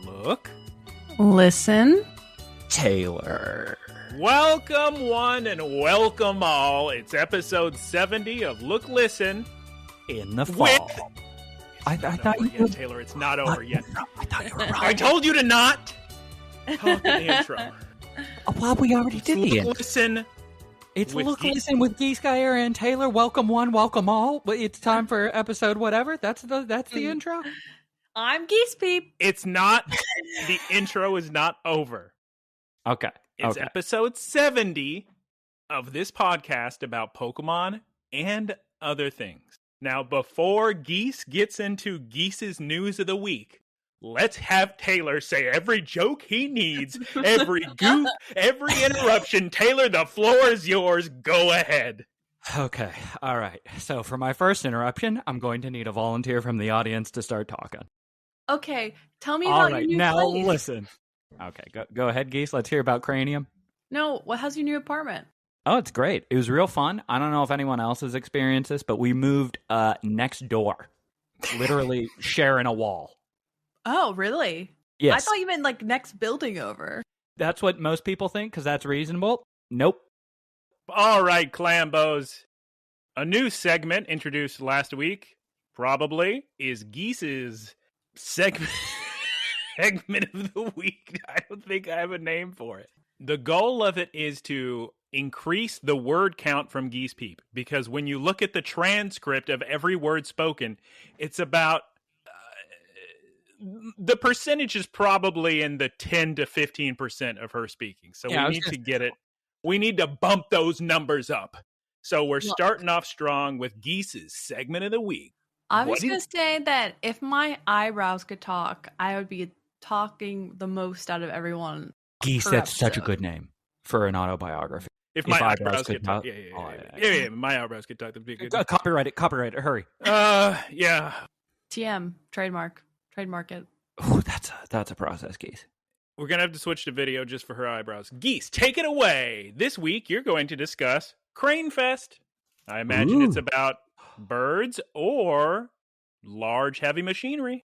Look. Listen. Taylor. Welcome one and welcome all. It's episode 70 of Look, Listen. In the fall. I thought you yet, Taylor, it's not over yet. I thought you were wrong. I told you to not talk in the intro. Well, we already did the intro. Listen. It's Look, Listen with Geese Guyera and Taylor. Welcome one, welcome all. But it's time for episode whatever. That's the intro. I'm Geese Peep. It's not. The intro is not over. Okay. It's episode 70 of this podcast about Pokemon and other things. Now, before Geese gets into Geese's news of the week, let's have Taylor say every joke he needs, every goof, every interruption. Taylor, the floor is yours. Go ahead. Okay. All right. So for my first interruption, I'm going to need a volunteer from the audience to start talking. Okay. Tell me about your new place. Listen. Okay. Go ahead, Geese. Let's hear about Cranium. No. How's your new apartment? Oh, it's great. It was real fun. I don't know if anyone else has experienced this, but we moved next door. Literally sharing a wall. Oh, really? Yes. I thought you meant like next building over. That's what most people think, because that's reasonable. Nope. All right, Clambos. A new segment introduced last week, probably, is Geese's segment of the week. I don't think I have a name for it. The goal of it is to increase the word count from Geese Peep, because when you look at the transcript of every word spoken, it's about the percentage is probably in the 10 to 15% of her speaking. So we need to get it. We need to bump those numbers up. So we're starting off strong with Geese's segment of the week. I was going to say that if my eyebrows could talk, I would be talking the most out of everyone. Geese, that's such a good name for an autobiography. If my eyebrows could talk. Yeah, my eyebrows could talk. That'd be good. Copyright it, hurry. Yeah. TM, trademark it. Oh, that's a process, Geese. We're going to have to switch to video just for her eyebrows. Geese, take it away. This week, you're going to discuss Crane Fest. I imagine it's about birds or large, heavy machinery.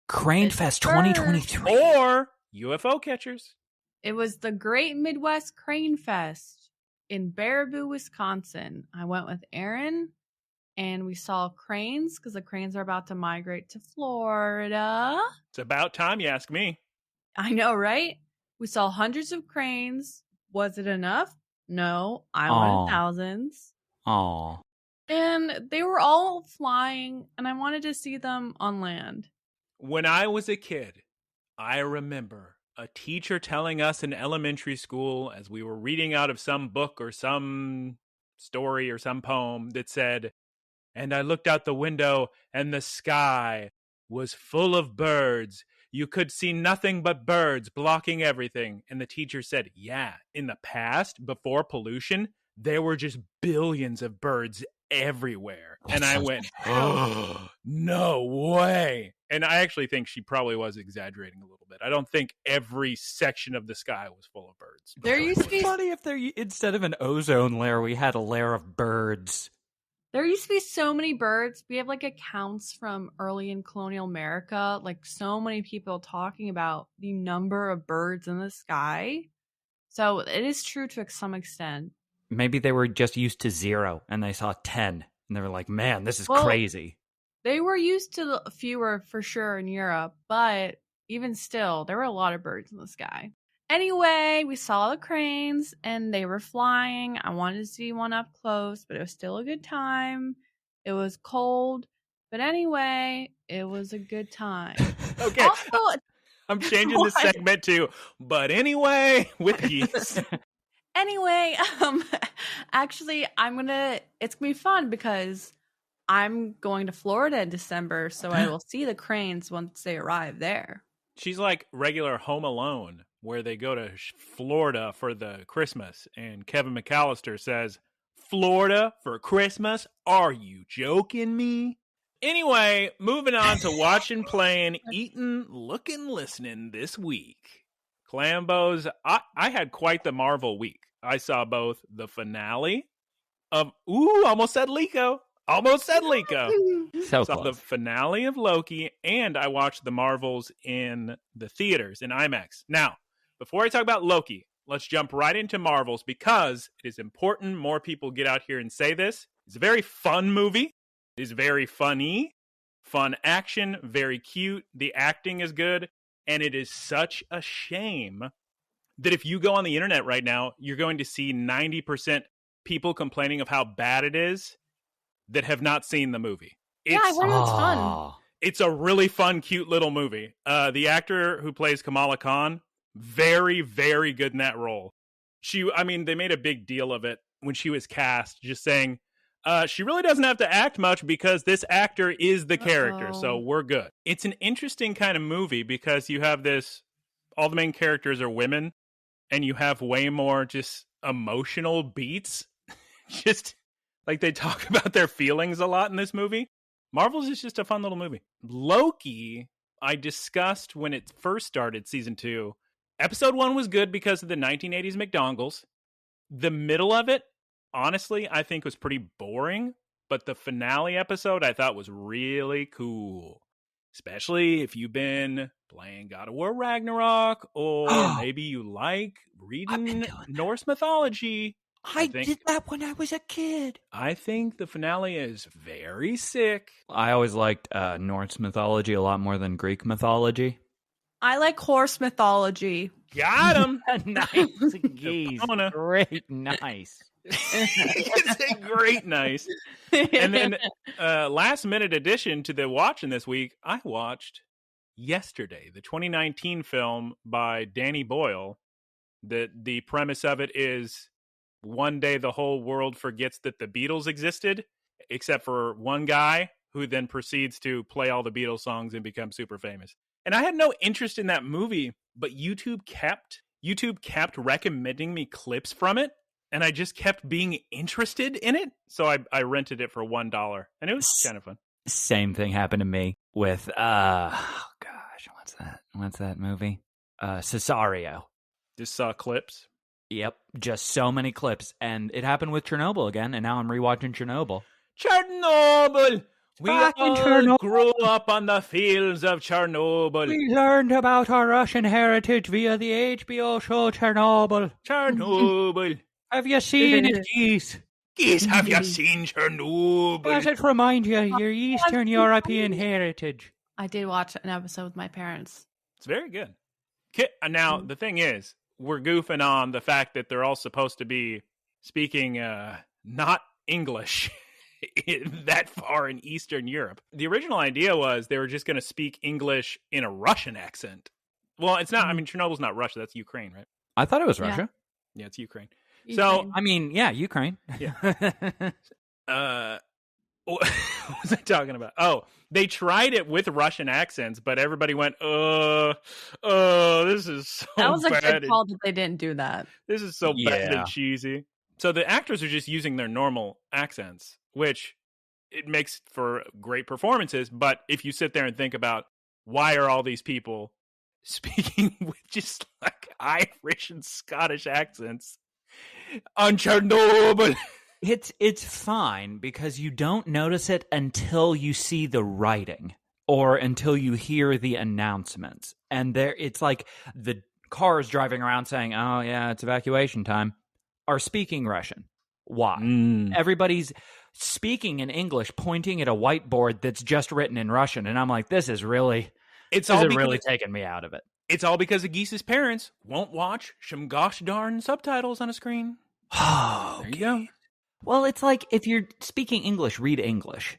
Crane Fest 2023. Or UFO catchers. It was the Great Midwest Crane Fest in Baraboo, Wisconsin. I went with Aaron, and we saw cranes because the cranes are about to migrate to Florida. It's about time you ask me. I know, right? We saw hundreds of cranes. Was it enough? No, I wanted thousands. Aww. And they were all flying, and I wanted to see them on land. When I was a kid, I remember a teacher telling us in elementary school, as we were reading out of some book or some story or some poem, that said, "And I looked out the window, and the sky was full of birds. You could see nothing but birds blocking everything." And the teacher said, yeah, in the past, before pollution, there were just billions of birds everywhere. And I went, oh, no way. And I actually think she probably was exaggerating a little bit. I don't think every section of the sky was full of birds. There used to be funny if instead of an ozone layer, we had a layer of birds. There used to be so many birds. We have like accounts from early in colonial America, like so many people talking about the number of birds in the sky. So it is true to some extent. Maybe they were just used to 0 and they saw 10 and they were like, man, this is crazy. They were used to fewer for sure in Europe, but even still, there were a lot of birds in the sky. Anyway, we saw the cranes and they were flying. I wanted to see one up close, but it was still a good time. It was cold, but anyway, it was a good time. Okay. Also, I'm changing this segment to, but anyway, with Geese. Anyway, actually, it's going to be fun because I'm going to Florida in December, so I will see the cranes once they arrive there. She's like regular Home Alone, where they go to Florida for the Christmas, and Kevin McAllister says, "Florida for Christmas? Are you joking me?" Anyway, moving on to watching, playing, eating, looking, listening this week. Clambos, I had quite the Marvel week. I saw both the finale of, almost said Lico, Almost said Liko. So Saw close. the finale of Loki, and I watched the Marvels in the theaters in IMAX. Now, before I talk about Loki, let's jump right into Marvels because it is important more people get out here and say this. It's a very fun movie. It is very funny, fun action, very cute. The acting is good, and it is such a shame that if you go on the internet right now, you're going to see 90% people complaining of how bad it is that have not seen the movie. Yeah, I heard it's fun. It's a really fun, cute little movie. The actor who plays Kamala Khan, very, very good in that role. They made a big deal of it when she was cast, just saying, she really doesn't have to act much because this actor is the character, so we're good. It's an interesting kind of movie because you have all the main characters are women, and you have way more just emotional beats. Just like they talk about their feelings a lot in this movie. Marvel's is just a fun little movie. Loki, I discussed when it first started, season 2. Episode 1 was good because of the 1980s McDongles. The middle of it, honestly, I think was pretty boring. But the finale episode I thought was really cool. Especially if you've been playing God of War Ragnarok, or maybe you like reading Norse mythology. I did that when I was a kid. I think the finale is very sick. I always liked Norse mythology a lot more than Greek mythology. I like horse mythology. Got him. Nice, Geese. Great, nice. It's a great nice. And then last minute addition to the watching this week, I watched yesterday the 2019 film by Danny Boyle. The premise of it is one day the whole world forgets that the Beatles existed, except for one guy who then proceeds to play all the Beatles songs and become super famous. And I had no interest in that movie, but YouTube kept recommending me clips from it, and I just kept being interested in it. So I rented it for $1, and it was kind of fun. Same thing happened to me with what's that movie? Cesario. Just saw clips. Yep, just so many clips. And it happened with Chernobyl again, and now I'm rewatching Chernobyl. Chernobyl! We all grew up on the fields of Chernobyl. We learned about our Russian heritage via the HBO show Chernobyl. Chernobyl. Have you seen it, Geese? Geese, have you seen Chernobyl? Does it remind you of your Eastern European heritage? I did watch an episode with my parents. It's very good. Now, the thing is, we're goofing on the fact that they're all supposed to be speaking not English that far in Eastern Europe. The original idea was they were just going to speak English in a Russian accent. Well, it's not. I mean, Chernobyl's not Russia. That's Ukraine, right? I thought it was Russia. Yeah, it's Ukraine. Ukraine. So, I mean, yeah, Ukraine. Yeah. What was I talking about? Oh, they tried it with Russian accents, but everybody went, this is so bad. That was a good call that they didn't do that. This is so bad and cheesy. So the actors are just using their normal accents, which it makes for great performances. But if you sit there and think about why are all these people speaking with just like Irish and Scottish accents on Chernobyl? It's fine because you don't notice it until you see the writing or until you hear the announcements. And it's like the cars driving around saying, "Oh yeah, it's evacuation time," are speaking Russian. Why? Everybody's speaking in English, pointing at a whiteboard that's just written in Russian, and I'm like, this is really taking me out of it. It's all because of Geese's parents won't watch some gosh darn subtitles on a screen. Oh, there you go. Well, it's like if you're speaking English, read English.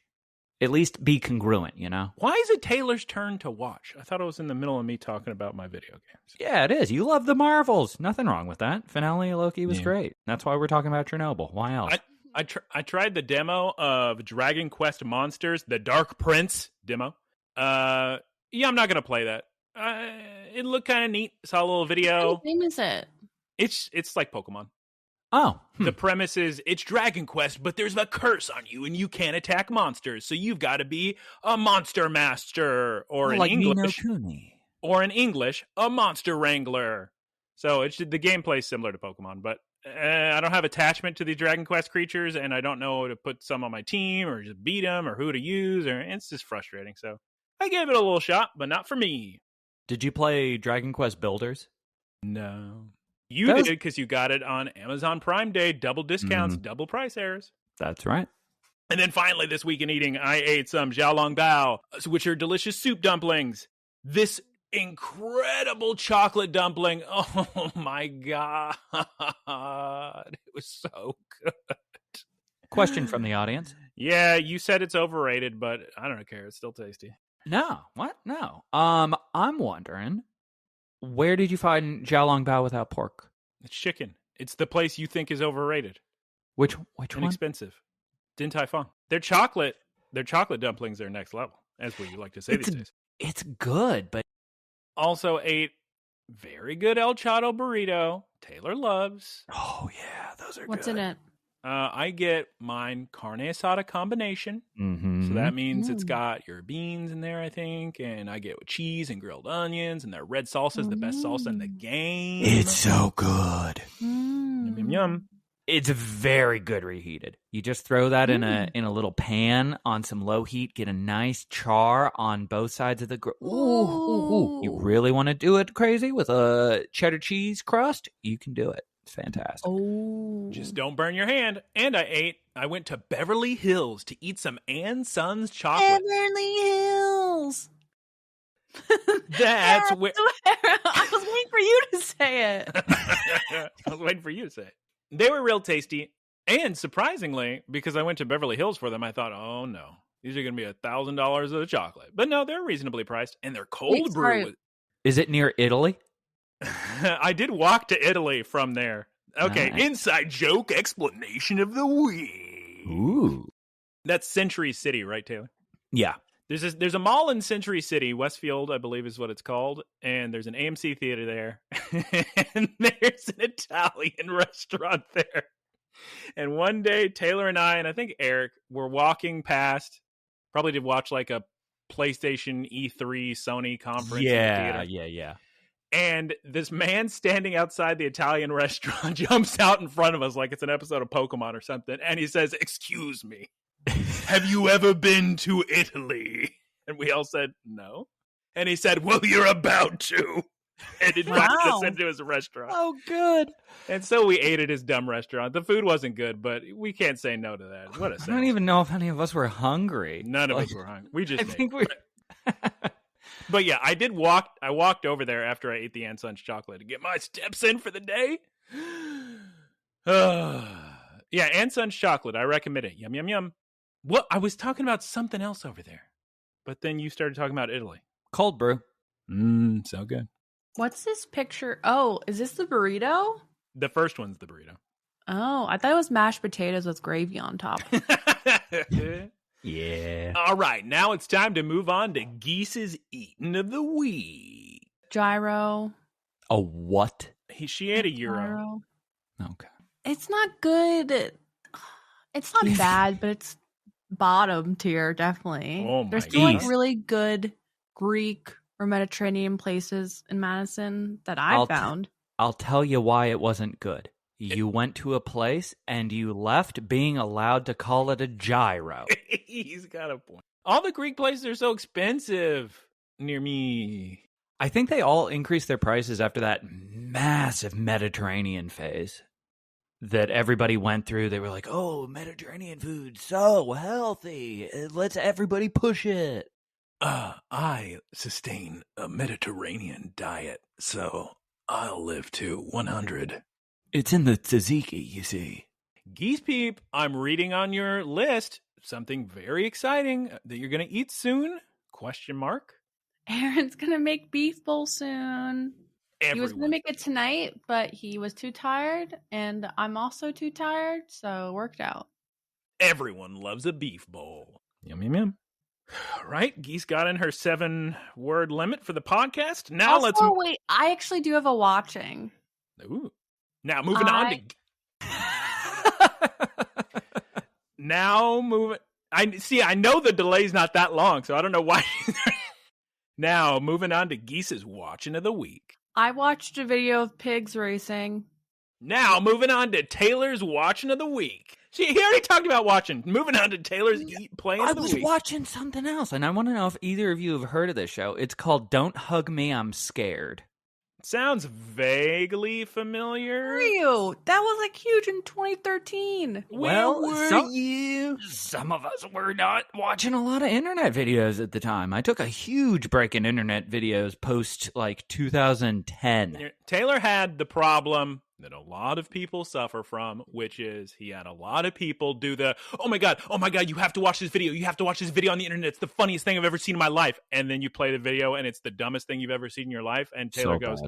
At least be congruent, you know? Why is it Taylor's turn to watch? I thought it was in the middle of me talking about my video games. Yeah, it is. You love the Marvels. Nothing wrong with that. Finale of Loki was great. That's why we're talking about Chernobyl. Why else? I tried the demo of Dragon Quest Monsters, the Dark Prince demo. I'm not going to play that. It looked kind of neat. Saw a little video. What game is it? It's like Pokemon. Oh. The premise is it's Dragon Quest, but there's a curse on you and you can't attack monsters. So you've got to be a monster master or like in English. Ni no Kuni. Or in English, a monster wrangler. So the gameplay's similar to Pokemon, but I don't have attachment to these Dragon Quest creatures, and I don't know to put some on my team or just beat them or who to use, or it's just frustrating. So I gave it a little shot, but not for me. Did you play Dragon Quest Builders? No. You did because you got it on Amazon Prime Day, double discounts, double price errors. That's right. And then finally this week in eating, I ate some xiaolongbao, which are delicious soup dumplings. This incredible chocolate dumpling. Oh my God. It was so good. Question from the audience. Yeah, you said it's overrated, but I don't care. It's still tasty. No. What? No. I'm wondering, where did you find xiaolongbao without pork? It's chicken. It's the place you think is overrated. Which one? Inexpensive. Din Tai Fung. Their chocolate dumplings are next level, as we like to say these days. It's good, but also ate very good El Chato burrito. Taylor loves. Oh yeah, those are What's good. in it? I get mine carne asada combination. So that means it's got your beans in there, I think. And I get with cheese and grilled onions. And their red salsa is the best salsa in the game. It's so good. Yum, yum, yum. It's very good reheated. You just throw that in a little pan on some low heat, get a nice char on both sides of the grill. Ooh. You really want to do it crazy with a cheddar cheese crust? You can do it. It's fantastic. Oh. Just don't burn your hand. And I went to Beverly Hills to eat some Ann Sons chocolate. Beverly Hills. That's where I was waiting for you to say it. I was waiting for you to say it. They were real tasty. And surprisingly, because I went to Beverly Hills for them, I thought, oh no, these are going to be $1,000 of the chocolate. But no, they're reasonably priced. And their cold brew. Is it near Italy? I did walk to Italy from there. Okay, Nice. Inside joke explanation of the week. Ooh. That's Century City, right, Taylor? Yeah. There's a mall in Century City, Westfield, I believe is what it's called, and there's an AMC theater there, and there's an Italian restaurant there. And one day, Taylor and I think Eric were walking past, probably to watch like a PlayStation E3 Sony conference. Yeah. And this man standing outside the Italian restaurant jumps out in front of us like it's an episode of Pokémon or something, and he says, "Excuse me. Have you ever been to Italy?" And we all said, no. And he said, well, you're about to. And invited us into his restaurant. Oh, good. And so we ate at his dumb restaurant. The food wasn't good, but we can't say no to that. What a I don't even know if any of us were hungry. None of us were hungry. We just I think we But yeah, I walked over there after I ate the Ann Sons chocolate to get my steps in for the day. Yeah, Ann Sons chocolate. I recommend it. Yum, yum, yum. What? I was talking about something else over there. But then you started talking about Italy. cold brew. So good. What's this picture? Oh, is this the burrito? The first one's the burrito. Oh, I thought it was mashed potatoes with gravy on top. Yeah. All right, now it's time to move on to Geese's Eating of the Week. Gyro. A what? She ate a gyro. Gyro. Okay. It's not good. It's not bad, but it's bottom tier, definitely. Oh my There's still like goodness. really good Greek or Mediterranean places in Madison that I found. I'll tell you why it wasn't good. You went to a place and you left being allowed to call it a gyro. He's got a point. All the Greek places are so expensive near me. I think they all increased their prices after that massive Mediterranean phase that everybody went through. They were like, oh, Mediterranean food, so healthy. Let's everybody push it. I sustain a Mediterranean diet, so I'll live to 100. It's in the tzatziki, you see. Geese Peep, I'm reading on your list something very exciting that you're going to eat soon? Question mark. Aaron's going to make beef bowl soon. He was going to make it Everyone's tonight, but he was too tired, and I'm also too tired, so it worked out. Everyone loves a beef bowl. Yum, yum, yum. Right, Geese got in her 7-word limit for the podcast. Now also, let's... wait, I actually do have a watching. Ooh. Now moving on to... Now moving... I know the delay's not that long, so I don't know why... Now, moving on to Geese's Watching of the Week. I watched a video of pigs racing. Now, moving on to Taylor's Watching of the Week. He already talked about watching. Moving on to Taylor's Playing of the Week. I was watching something else, and I want to know if either of you have heard of this show. It's called Don't Hug Me, I'm Scared. Sounds vaguely familiar. You? That was like huge in 2013. Well, Where were you? Some of us were not watching a lot of internet videos at the time. I took a huge break in internet videos post like 2010. Taylor had the problem that a lot of people suffer from, which is he had a lot of people do the, oh my God, you have to watch this video. You have to watch this video on the internet. It's the funniest thing I've ever seen in my life. And then you play the video and it's the dumbest thing you've ever seen in your life. And Taylor goes,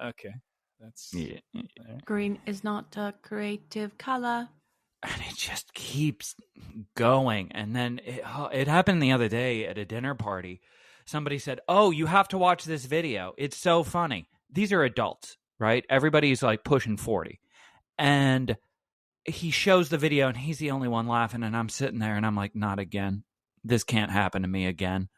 okay, that's... Yeah. Green is not a creative color. And it just keeps going. And then it happened the other day at a dinner party. Somebody said, oh, you have to watch this video. It's so funny. These are adults, right? Everybody's like pushing 40. And he shows the video and he's the only one laughing. And I'm sitting there and I'm like, not again. This can't happen to me again.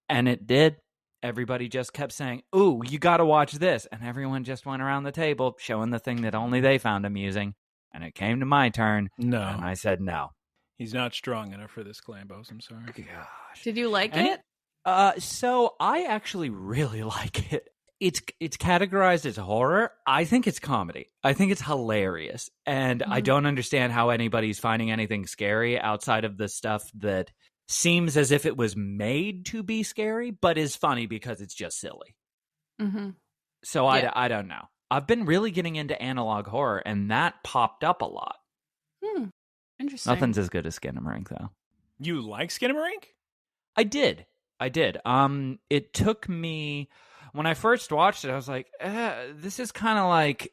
And it did. Everybody just kept saying, ooh, you got to watch this. And everyone just went around the table showing the thing that only they found amusing. And it came to my turn. No. And I said no. He's not strong enough for this, Clambos. I'm sorry. Gosh. Did you like it? So I actually really like it. It's categorized as horror. I think it's comedy. I think it's hilarious. And I don't understand how anybody's finding anything scary outside of the stuff that seems as if it was made to be scary, but is funny because it's just silly. Mm-hmm. So I don't know. I've been really getting into analog horror, and that popped up a lot. Interesting. Nothing's as good as Skinamarink, though. You like Skinamarink? I did. It took me... When I first watched it, I was like, this is kind of like...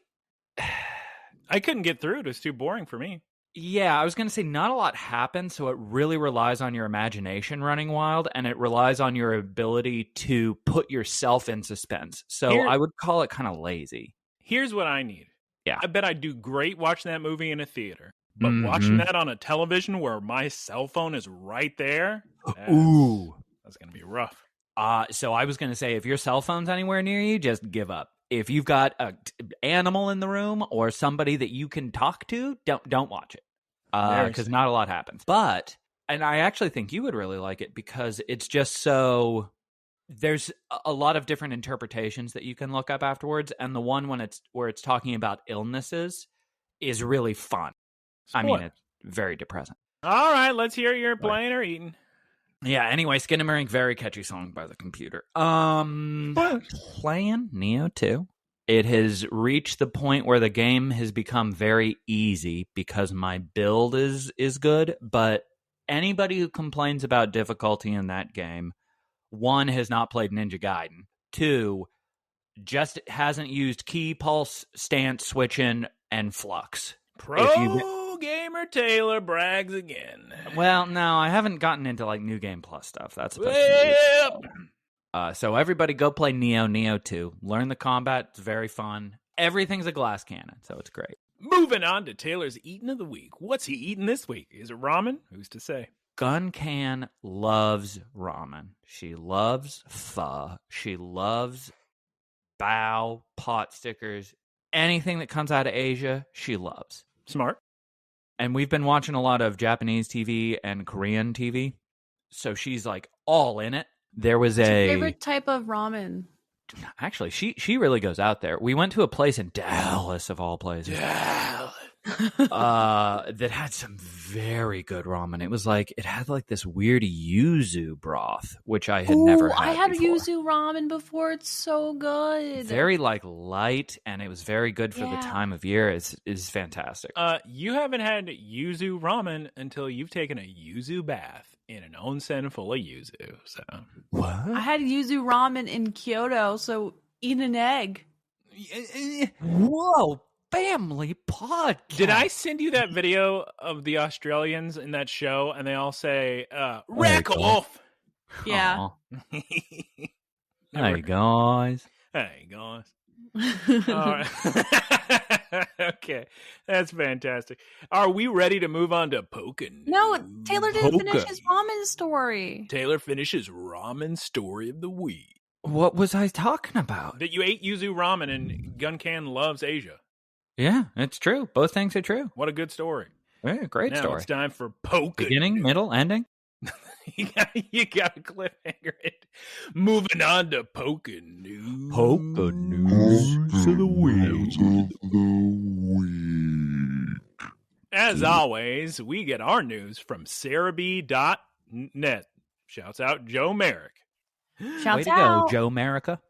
I couldn't get through it. It was too boring for me. Yeah, I was going to say not a lot happens, so it really relies on your imagination running wild, and it relies on your ability to put yourself in suspense. So I would call it kind of lazy. Here's what I need. Yeah. I bet I'd do great watching that movie in a theater. But watching that on a television where my cell phone is right there, that's going to be rough. So I was going to say, if your cell phone's anywhere near you, just give up. If you've got an animal in the room or somebody that you can talk to, don't watch it. Because not a lot happens. But, and I actually think you would really like it because it's just so... There's a lot of different interpretations that you can look up afterwards. And the one where it's talking about illnesses is really fun. I mean, it's very depressing. All right, let's hear your playing or eating. Yeah, anyway, Skinamarink, very catchy song by the computer. Playing Neo 2. It has reached the point where the game has become very easy because my build is good, but anybody who complains about difficulty in that game, 1, has not played Ninja Gaiden, 2, just hasn't used key, pulse, stance, switching, and flux. Pro Gamer Taylor brags again. Well, no, I haven't gotten into like New Game Plus stuff. That's supposed to be so everybody go play Neo 2. Learn the combat. It's very fun. Everything's a glass cannon, so it's great. Moving on to Taylor's Eating of the Week. What's he eating this week? Is it ramen? Who's to say? Guncan loves ramen. She loves pho. She loves bao, pot stickers. Anything that comes out of Asia, she loves. Smart. And we've been watching a lot of Japanese TV and Korean TV. So she's like all in it. There was What's your favorite type of ramen? Actually, she really goes out there. We went to a place in Dallas, of all places. That had some very good ramen. It had like this weird yuzu broth, which I had never had. I had before. yuzu ramen before. It's so good. Very like light, and it was very good for the time of year. It's fantastic. You haven't had yuzu ramen until you've taken a yuzu bath in an onsen full of yuzu. So what? I had yuzu ramen in Kyoto, so eat an egg. Whoa. Family podcast. Did I send you that video of the Australians in that show and they all say, rack off? Yeah. Hey, guys. Hey, guys. All right. Okay. That's fantastic. Are we ready to move on to Pokémon? No, Taylor didn't finish his ramen story. Taylor finishes ramen story of the week. What was I talking about? That you ate yuzu ramen and Guncan loves Asia. Yeah, it's true. Both things are true. What a good story. Yeah, great Now story. it's time for Poke. Beginning, middle, ending. you got a cliffhanger. Moving on to Poke News. Poke News of the week. As always, we get our news from Cerebi.net. Shouts out Joe Merrick. Shouts Way to out. go, Joe America.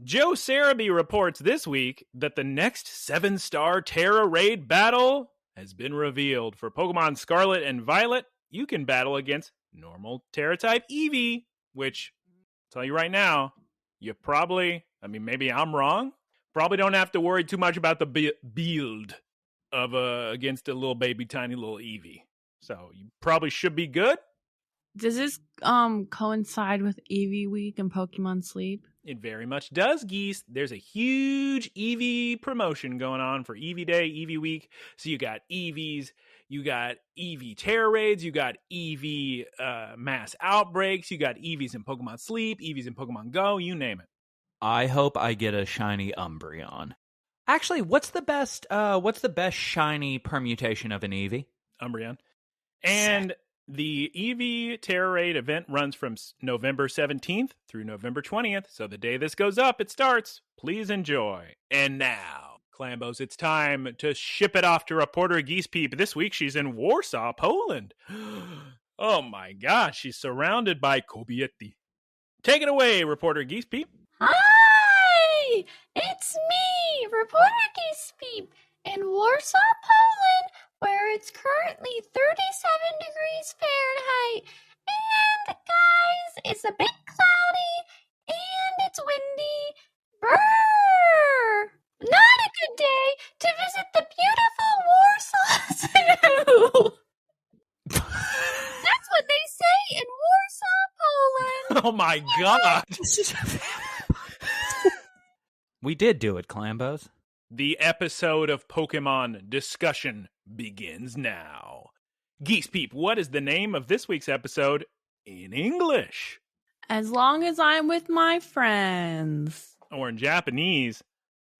Joe Cerebi reports this week that the next 7-star Terra Raid battle has been revealed. For Pokemon Scarlet and Violet, you can battle against normal Terra-type Eevee, which, I'll tell you right now, you probably, maybe I'm wrong, probably don't have to worry too much about the build of against a little baby tiny little Eevee. So you probably should be good. Does this coincide with Eevee Week and Pokemon Sleep? It very much does, Geese. There's a huge Eevee promotion going on for Eevee Day, Eevee Week. So you got Eevees, you got Eevee Terra Raids, you got Eevee Mass Outbreaks, you got Eevees in Pokemon Sleep, Eevees in Pokemon Go, you name it. I hope I get a shiny Umbreon. Actually, what's the best shiny permutation of an Eevee? Umbreon. And the Eevee Terra Raid event runs from November 17th through November 20th. So the day this goes up, it starts. Please enjoy. And now, Clambos, it's time to ship it off to reporter Geese Peep. This week, she's in Warsaw, Poland. Oh my gosh, she's surrounded by kobiety. Take it away, reporter Geese Peep. Hi! It's me, reporter Geese Peep, in Warsaw, Poland, where it's currently 37 degrees Fahrenheit. And, guys, it's a bit cloudy, and it's windy. Brrr! Not a good day to visit the beautiful Warsaw Zoo! That's what they say in Warsaw, Poland. Oh my god. We did do it, Clambos. The episode of Pokemon discussion begins now. Geese Peep, what is the name of this week's episode in English? As long as I'm with my friends. Or in Japanese,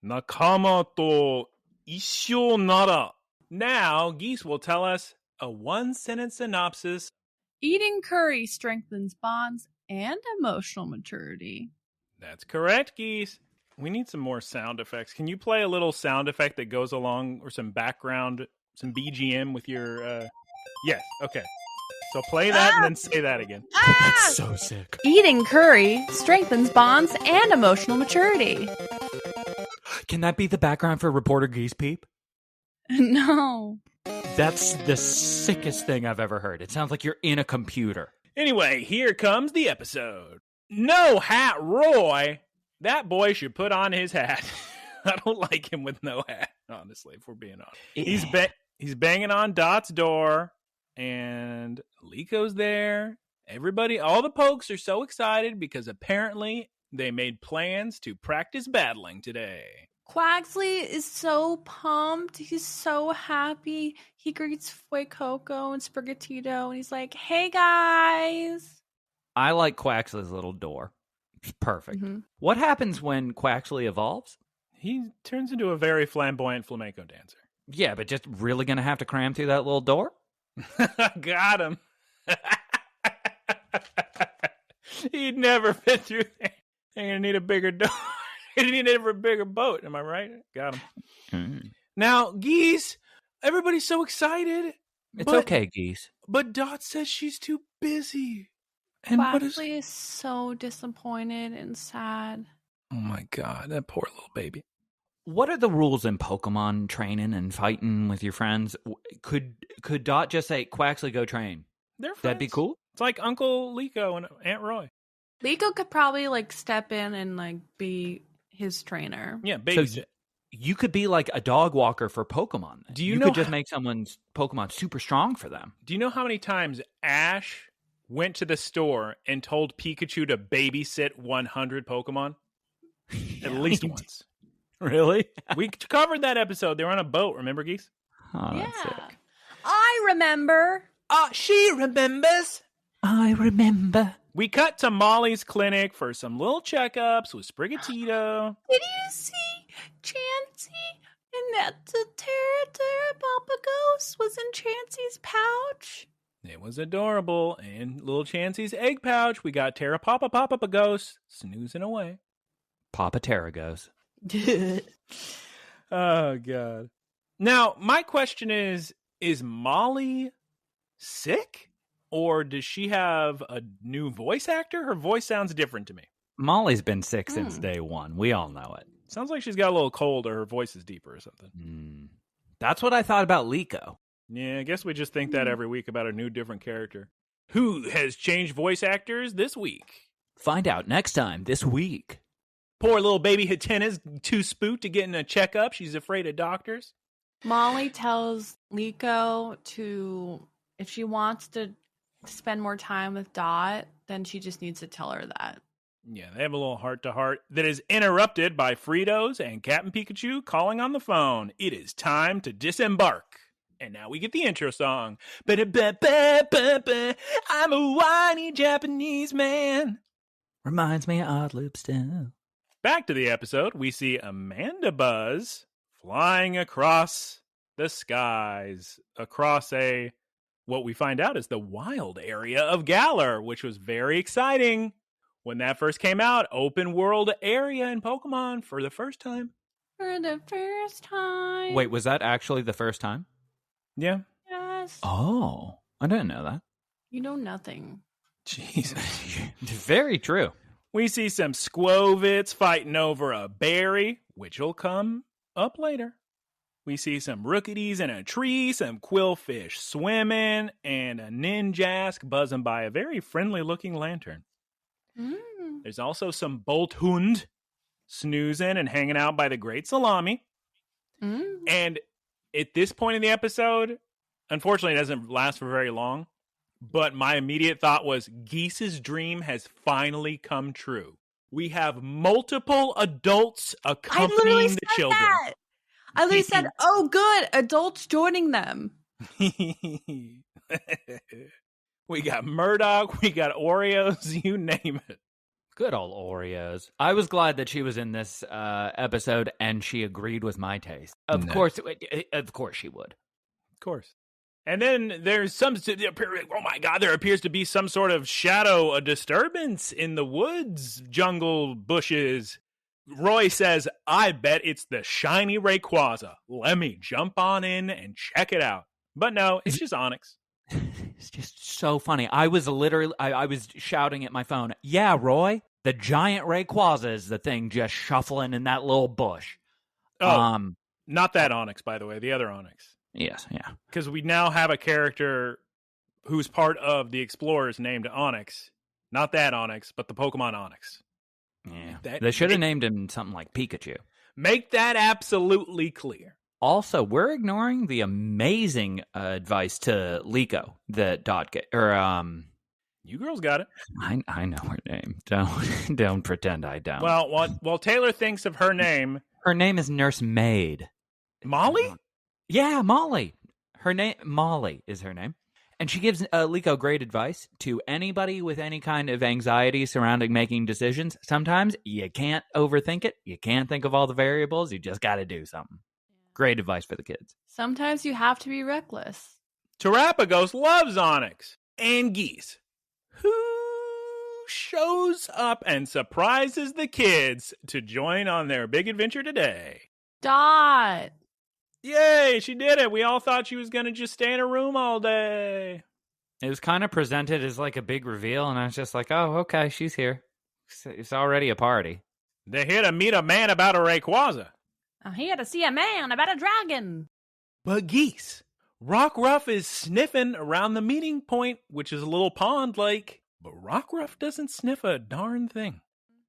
Nakama toいっしょなら. Now, Geese will tell us a one-sentence synopsis. Eating curry strengthens bonds and emotional maturity. That's correct, Geese. We need some more sound effects. Can you play a little sound effect that goes along, or some background, some BGM with your, Yes, okay. So play that and then say that again. That's so sick. Eating curry strengthens bonds and emotional maturity. Can that be the background for reporter Geese Peep? No. That's the sickest thing I've ever heard. It sounds like you're in a computer. Anyway, here comes the episode. No hat, Roy. That boy should put on his hat. I don't like him with no hat, honestly, if we're being honest. He's banging on Dot's door, and Lico's there. Everybody, all the pokes are so excited because apparently they made plans to practice battling today. Quaxley is so pumped. He's so happy. He greets Fuecoco and Sprigatito, and he's like, hey, guys. I like Quaxley's little door. It's perfect. Mm-hmm. What happens when Quaxley evolves? He turns into a very flamboyant flamenco dancer. Yeah, but just really going to have to cram through that little door? Got him. He'd never fit through there. They're going to need a bigger door. He needed a bigger boat. Am I right? Got him. Mm. Now, Geese, everybody's so excited. It's okay, Geese. But Dot says she's too busy. And Quaxley is so disappointed and sad. Oh my god, that poor little baby. What are the rules in Pokemon training and fighting with your friends? Could Dot just say, Quaxley, go train? They're friends. That'd be cool. It's like Uncle Lico and Aunt Roy. Lico could probably step in and be his trainer. Yeah, babysit. So you could be like a dog walker for Pokemon. Do you could just make someone's Pokemon super strong for them. Do you know how many times Ash went to the store and told Pikachu to babysit 100 Pokemon? At least once. Really? We covered that episode. They were on a boat, remember, Geese? Oh, that's sick. I remember. She remembers. I remember. We cut to Molly's clinic for some little checkups with Sprigatito. Did you see Chansey And that's a Terapagos was in Chansey's pouch. It was adorable. And little Chansey's egg pouch. We got Terapagos snoozing away. Papa Teragos. Oh, God. Now, my question is Molly sick? Or does she have a new voice actor? Her voice sounds different to me. Molly's been sick since day one. We all know it. Sounds like she's got a little cold or her voice is deeper or something. That's what I thought about Liko. Yeah, I guess we just think that every week about a new different character. Who has changed voice actors this week? Find out next time this week. Poor little baby Hatena's too spooked to get in a checkup. She's afraid of doctors. Molly tells Liko if she wants to spend more time with Dot, then she just needs to tell her that. Yeah, they have a little heart-to-heart that is interrupted by Fritos and Captain Pikachu calling on the phone. It is time to disembark. And now we get the intro song. Ba-da-ba-ba-ba-ba. I'm a whiny Japanese man. Reminds me of Odd Loop still. Back to the episode, we see Amanda Buzz flying across the skies, across what we find out is the wild area of Galar, which was very exciting. When that first came out, open world area in Pokemon for the first time. For the first time. Wait, was that actually the first time? Yeah. Yes. Oh, I didn't know that. You know nothing. Jesus. Very true. We see some Squovits fighting over a berry, which will come up later. We see some Rookities in a tree, some Quillfish swimming, and a Ninjask buzzing by a very friendly-looking lantern. There's also some Bolthund snoozing and hanging out by the Great Salami. And at this point in the episode, unfortunately it doesn't last for very long, but my immediate thought was Geese's dream has finally come true. We have multiple adults accompanying the children. That. I literally said, oh good, adults joining them. We got Murdoch, we got Oreos, you name it. Good old Oreos. I was glad that she was in this episode and she agreed with my taste. Of course she would. Of course. And then there's oh my God, there appears to be some sort of shadow, a disturbance in the woods, jungle, bushes. Roy says, I bet it's the shiny Rayquaza. Let me jump on in and check it out. But no, it's just Onyx. It's just so funny. I was literally, I was shouting at my phone, yeah, Roy, the giant Rayquaza is the thing just shuffling in that little bush. Oh, not that Onyx, by the way, the other Onyx. Yes, yeah. Because we now have a character who's part of the Explorers named Onyx. Not that Onyx, but the Pokemon Onyx. Yeah. They should have named him something like Pikachu. Make that absolutely clear. Also, we're ignoring the amazing advice to Liko that Dot get, you girls got it. I know her name. Don't pretend I don't. Well, while Taylor thinks of her name, her name is Nurse Maid. Molly. Yeah, Molly. Her name Molly is her name, and she gives Liko great advice to anybody with any kind of anxiety surrounding making decisions. Sometimes you can't overthink it. You can't think of all the variables. You just got to do something. Great advice for the kids. Sometimes you have to be reckless. Terapagos loves Onyx and Geese, who shows up and surprises the kids to join on their big adventure today. Dot. Yay, she did it. We all thought she was going to just stay in her room all day. It was kind of presented as like a big reveal, and I was just like, oh, okay, she's here. It's already a party. They're here to meet a man about a Rayquaza. I'm here to see a man about a dragon. But Geese, Rockruff is sniffing around the meeting point, which is a little pond-like. But Rockruff doesn't sniff a darn thing.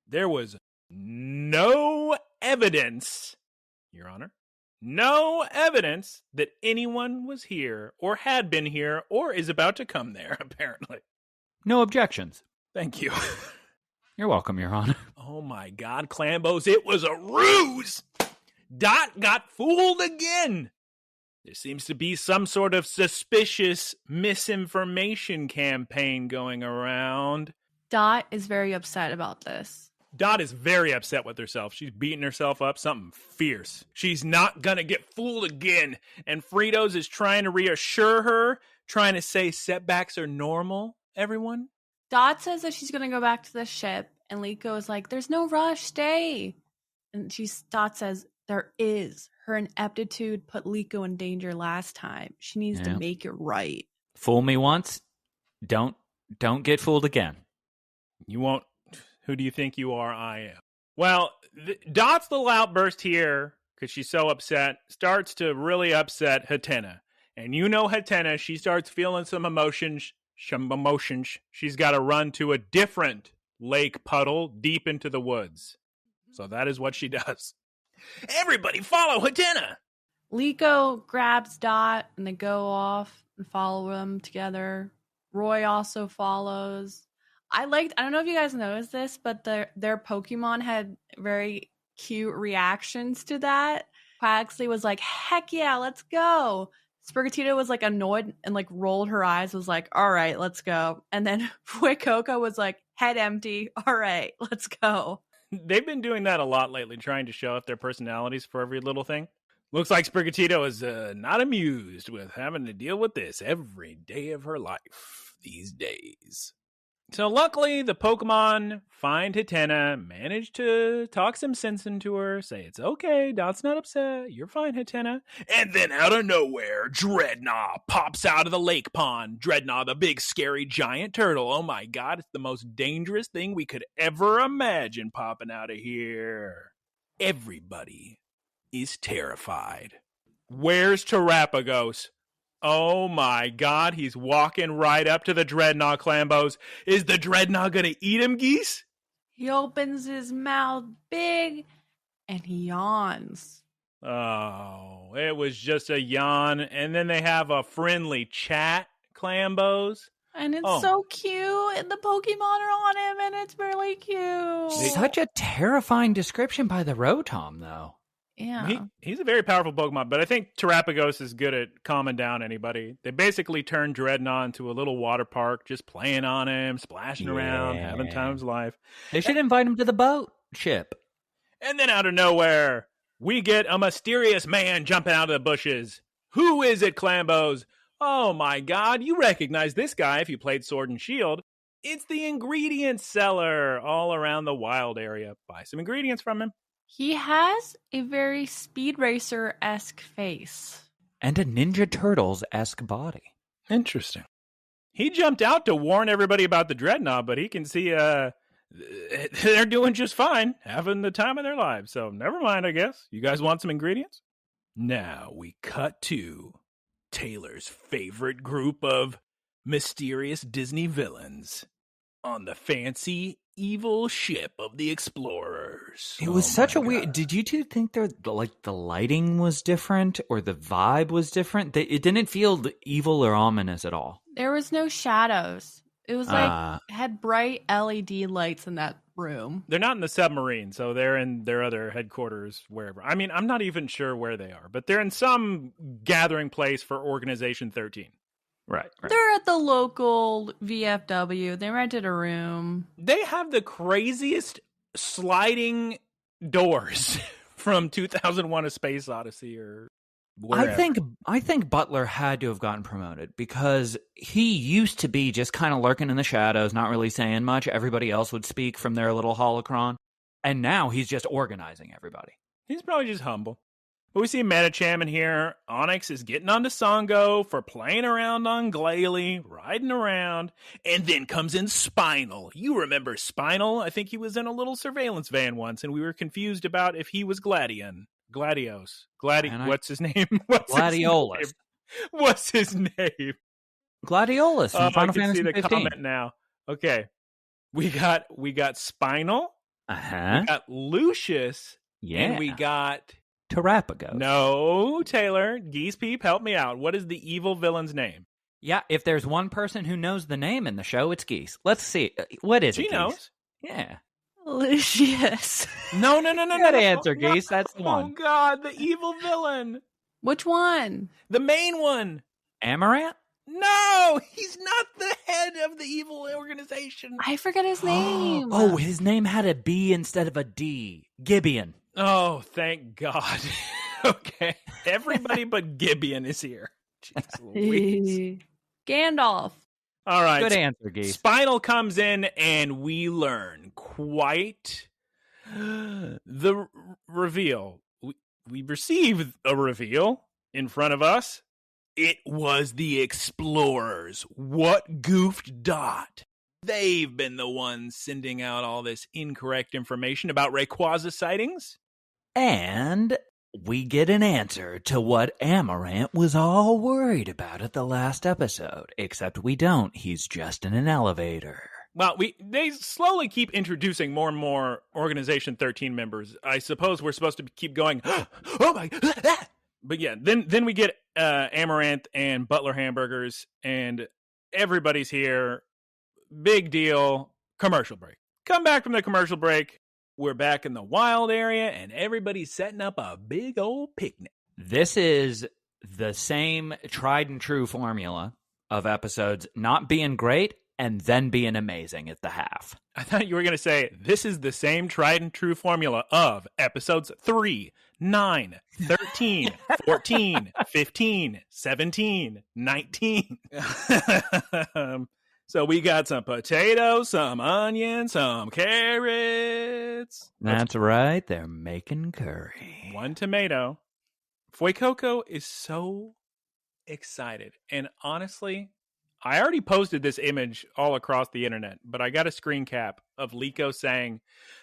There was no evidence, Your Honor, no evidence that anyone was here or had been here or is about to come there, apparently. No objections. Thank you. You're welcome, Your Honor. Oh my God, Clambos, it was a ruse! Dot got fooled again! There seems to be some sort of suspicious misinformation campaign going around. Dot is very upset about this. Dot is very upset with herself. She's beating herself up, something fierce. She's not gonna get fooled again. And Fritos is trying to reassure her, trying to say setbacks are normal, everyone. Dot says that she's going to go back to the ship, and Liko is like, there's no rush, stay. And Dot says, there is. Her ineptitude put Liko in danger last time. She needs to make it right. Fool me once, don't get fooled again. You won't. Who do you think you are? I am. Well, Dot's little outburst here, because she's so upset, starts to really upset Hatena. And you know Hatena, she starts feeling some emotions. She's got to run to a different lake puddle deep into the woods. So that is what she does. Everybody follow Hatena! Liko grabs Dot, and they go off and follow them together. Roy also follows. I don't know if you guys noticed this, but their Pokemon had very cute reactions to that. Quaxley was like, heck yeah, let's go. Sprigatito was like annoyed and like rolled her eyes, was like, all right, let's go. And then Fuecoco was like, head empty, all right, let's go. They've been doing that a lot lately, trying to show off their personalities for every little thing. Looks like Sprigatito is not amused with having to deal with this every day of her life these days. So luckily, the Pokemon find Hatena, manage to talk some sense into her, say it's okay, Dot's not upset, you're fine, Hatena. And then out of nowhere, Dreadnought pops out of the lake pond. Dreadnought, the big scary giant turtle. Oh my god, it's the most dangerous thing we could ever imagine popping out of here. Everybody is terrified. Where's Terapagos? Oh my god, he's walking right up to the Dreadnought, Clambos. Is the Dreadnought gonna eat him, Geese? He opens his mouth big and he yawns. Oh, it was just a yawn. And then they have a friendly chat, Clambos. And it's so cute. And the Pokemon are on him and it's really cute. Such a terrifying description by the Rotom, though. Yeah. He's a very powerful Pokemon, but I think Terapagos is good at calming down anybody. They basically turned Dreadnought into a little water park, just playing on him, splashing around, having time of his life. They should invite him to the boat ship. And then out of nowhere, we get a mysterious man jumping out of the bushes. Who is it, Clambos? Oh my god, you recognize this guy if you played Sword and Shield. It's the ingredient seller all around the wild area. Buy some ingredients from him. He has a very Speed Racer-esque face. And a Ninja Turtles-esque body. Interesting. He jumped out to warn everybody about the Dreadnought, but he can see they're doing just fine, having the time of their lives. So never mind, I guess. You guys want some ingredients? Now we cut to Taylor's favorite group of mysterious Disney villains on the fancy evil ship of the explorers. It was such a weird... Did you two think the lighting was different or the vibe was different? It didn't feel evil or ominous at all. There was no shadows. It was like it had bright LED lights in that room. They're not in the submarine, so they're in their other headquarters, wherever. I mean, I'm not even sure where they are, but they're in some gathering place for Organization 13. Right. They're at the local VFW. They rented a room. They have the craziest sliding doors from 2001: A Space Odyssey or wherever. I think Butler had to have gotten promoted because he used to be just kind of lurking in the shadows, not really saying much. Everybody else would speak from their little holocron. And now he's just organizing everybody. He's probably just humble. But we see Medicham in here. Onyx is getting onto Songo for playing around on Glalie, riding around. And then comes in Spinal. You remember Spinal? I think he was in a little surveillance van once, and we were confused about if he was Gladius. What's his name? Gladiolus. What's his name? Gladiolus from Final Fantasy see the 15. comment now. Okay. We got Spinal. Uh-huh. We got Lucius. Yeah. And we got... Terapagos. No, Taylor. Geese Peep, help me out. What is the evil villain's name? Yeah, if there's one person who knows the name in the show, it's Geese. Let's see. What is it, Geese? She knows. Yeah. Lucius. No. Good answer, Geese. That's the one. Oh, God, the evil villain. Which one? The main one. Amaranth? No, he's not the head of the evil organization. I forget his name. Oh, his name had a B instead of a D. Gibeon. Oh, thank God. Okay. Everybody but Gibeon is here. Jeez Louise. Gandalf. All right. Good answer, Geese. Spinal comes in and we learn quite the reveal. We receive a reveal in front of us. It was the explorers. What goofed Dot? They've been the ones sending out all this incorrect information about Rayquaza sightings. And we get an answer to what Amaranth was all worried about at the last episode. Except we don't. He's just in an elevator. Well, they slowly keep introducing more and more Organization 13 members. I suppose we're supposed to keep going, oh my, but yeah, then we get Amaranth and Butler Hamburgers, and everybody's here. Big deal. Commercial break. Come back from the commercial break. We're back in the wild area, and everybody's setting up a big old picnic. This is the same tried and true formula of episodes not being great and then being amazing at the half. I thought you were going to say, this is the same tried and true formula of episodes 3, 9, 13, 14, 15, 17, 19. So we got some potatoes, some onions, some carrots. That's right. They're making curry. 1 tomato. Fuecoco is so excited. And honestly, I already posted this image all across the internet, but I got a screen cap of Liko saying,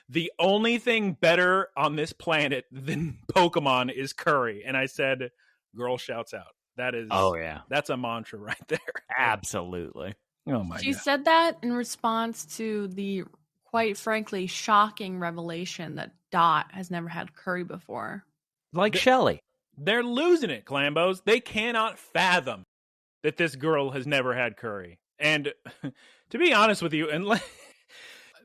the only thing better on this planet than Pokemon is curry. And I said, girl shouts out. That is, oh yeah, that's a mantra right there. Absolutely. Oh my She God. said that in response to the, quite frankly, shocking revelation that Dot has never had curry before. Like Shelly. They're losing it, Clambos. They cannot fathom that this girl has never had curry. And to be honest with you,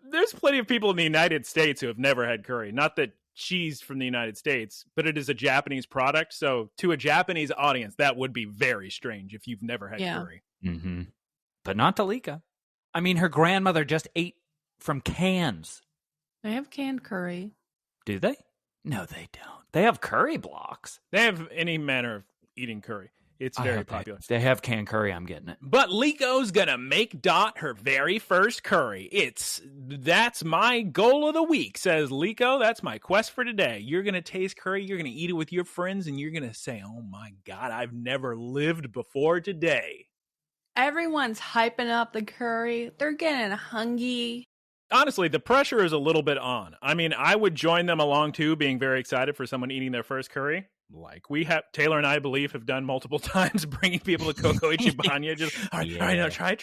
there's plenty of people in the United States who have never had curry. Not that she's from the United States, but it is a Japanese product. So to a Japanese audience, that would be very strange if you've never had curry. Mm-hmm. But not to Lika. I mean, her grandmother just ate from cans. They have canned curry. Do they? No, they don't. They have curry blocks. They have any manner of eating curry. It's very popular. They have canned curry. I'm getting it. But Liko's gonna make Dot her very first curry. That's my goal of the week, says Liko. That's my quest for today. You're gonna taste curry. You're gonna eat it with your friends, and you're gonna say, "Oh my God, I've never lived before today." Everyone's hyping up the curry. They're getting hungry. Honestly, the pressure is a little bit on. I mean, I would join them along too, being very excited for someone eating their first curry. Like Taylor and I believe have done multiple times, bringing people to Coco Ichibanya. Just, all right, now try.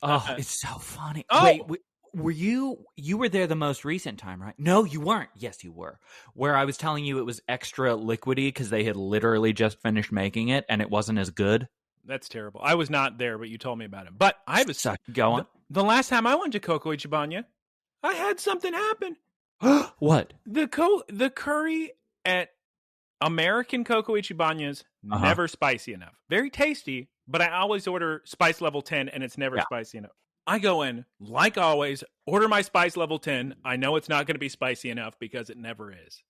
Oh, it's so funny. Oh! Wait, were you were there the most recent time, right? No, you weren't. Yes, you were. Where I was telling you it was extra liquidy because they had literally just finished making it and it wasn't as good. That's terrible. I was not there, but you told me about it. But I was Go on. The last time I went to Coco Ichibanya, I had something happen. What? The curry at American Coco Ichibanya's never spicy enough. Very tasty, but I always order spice level 10 and it's never spicy enough. I go in, like always, order my spice level 10. I know it's not going to be spicy enough because it never is.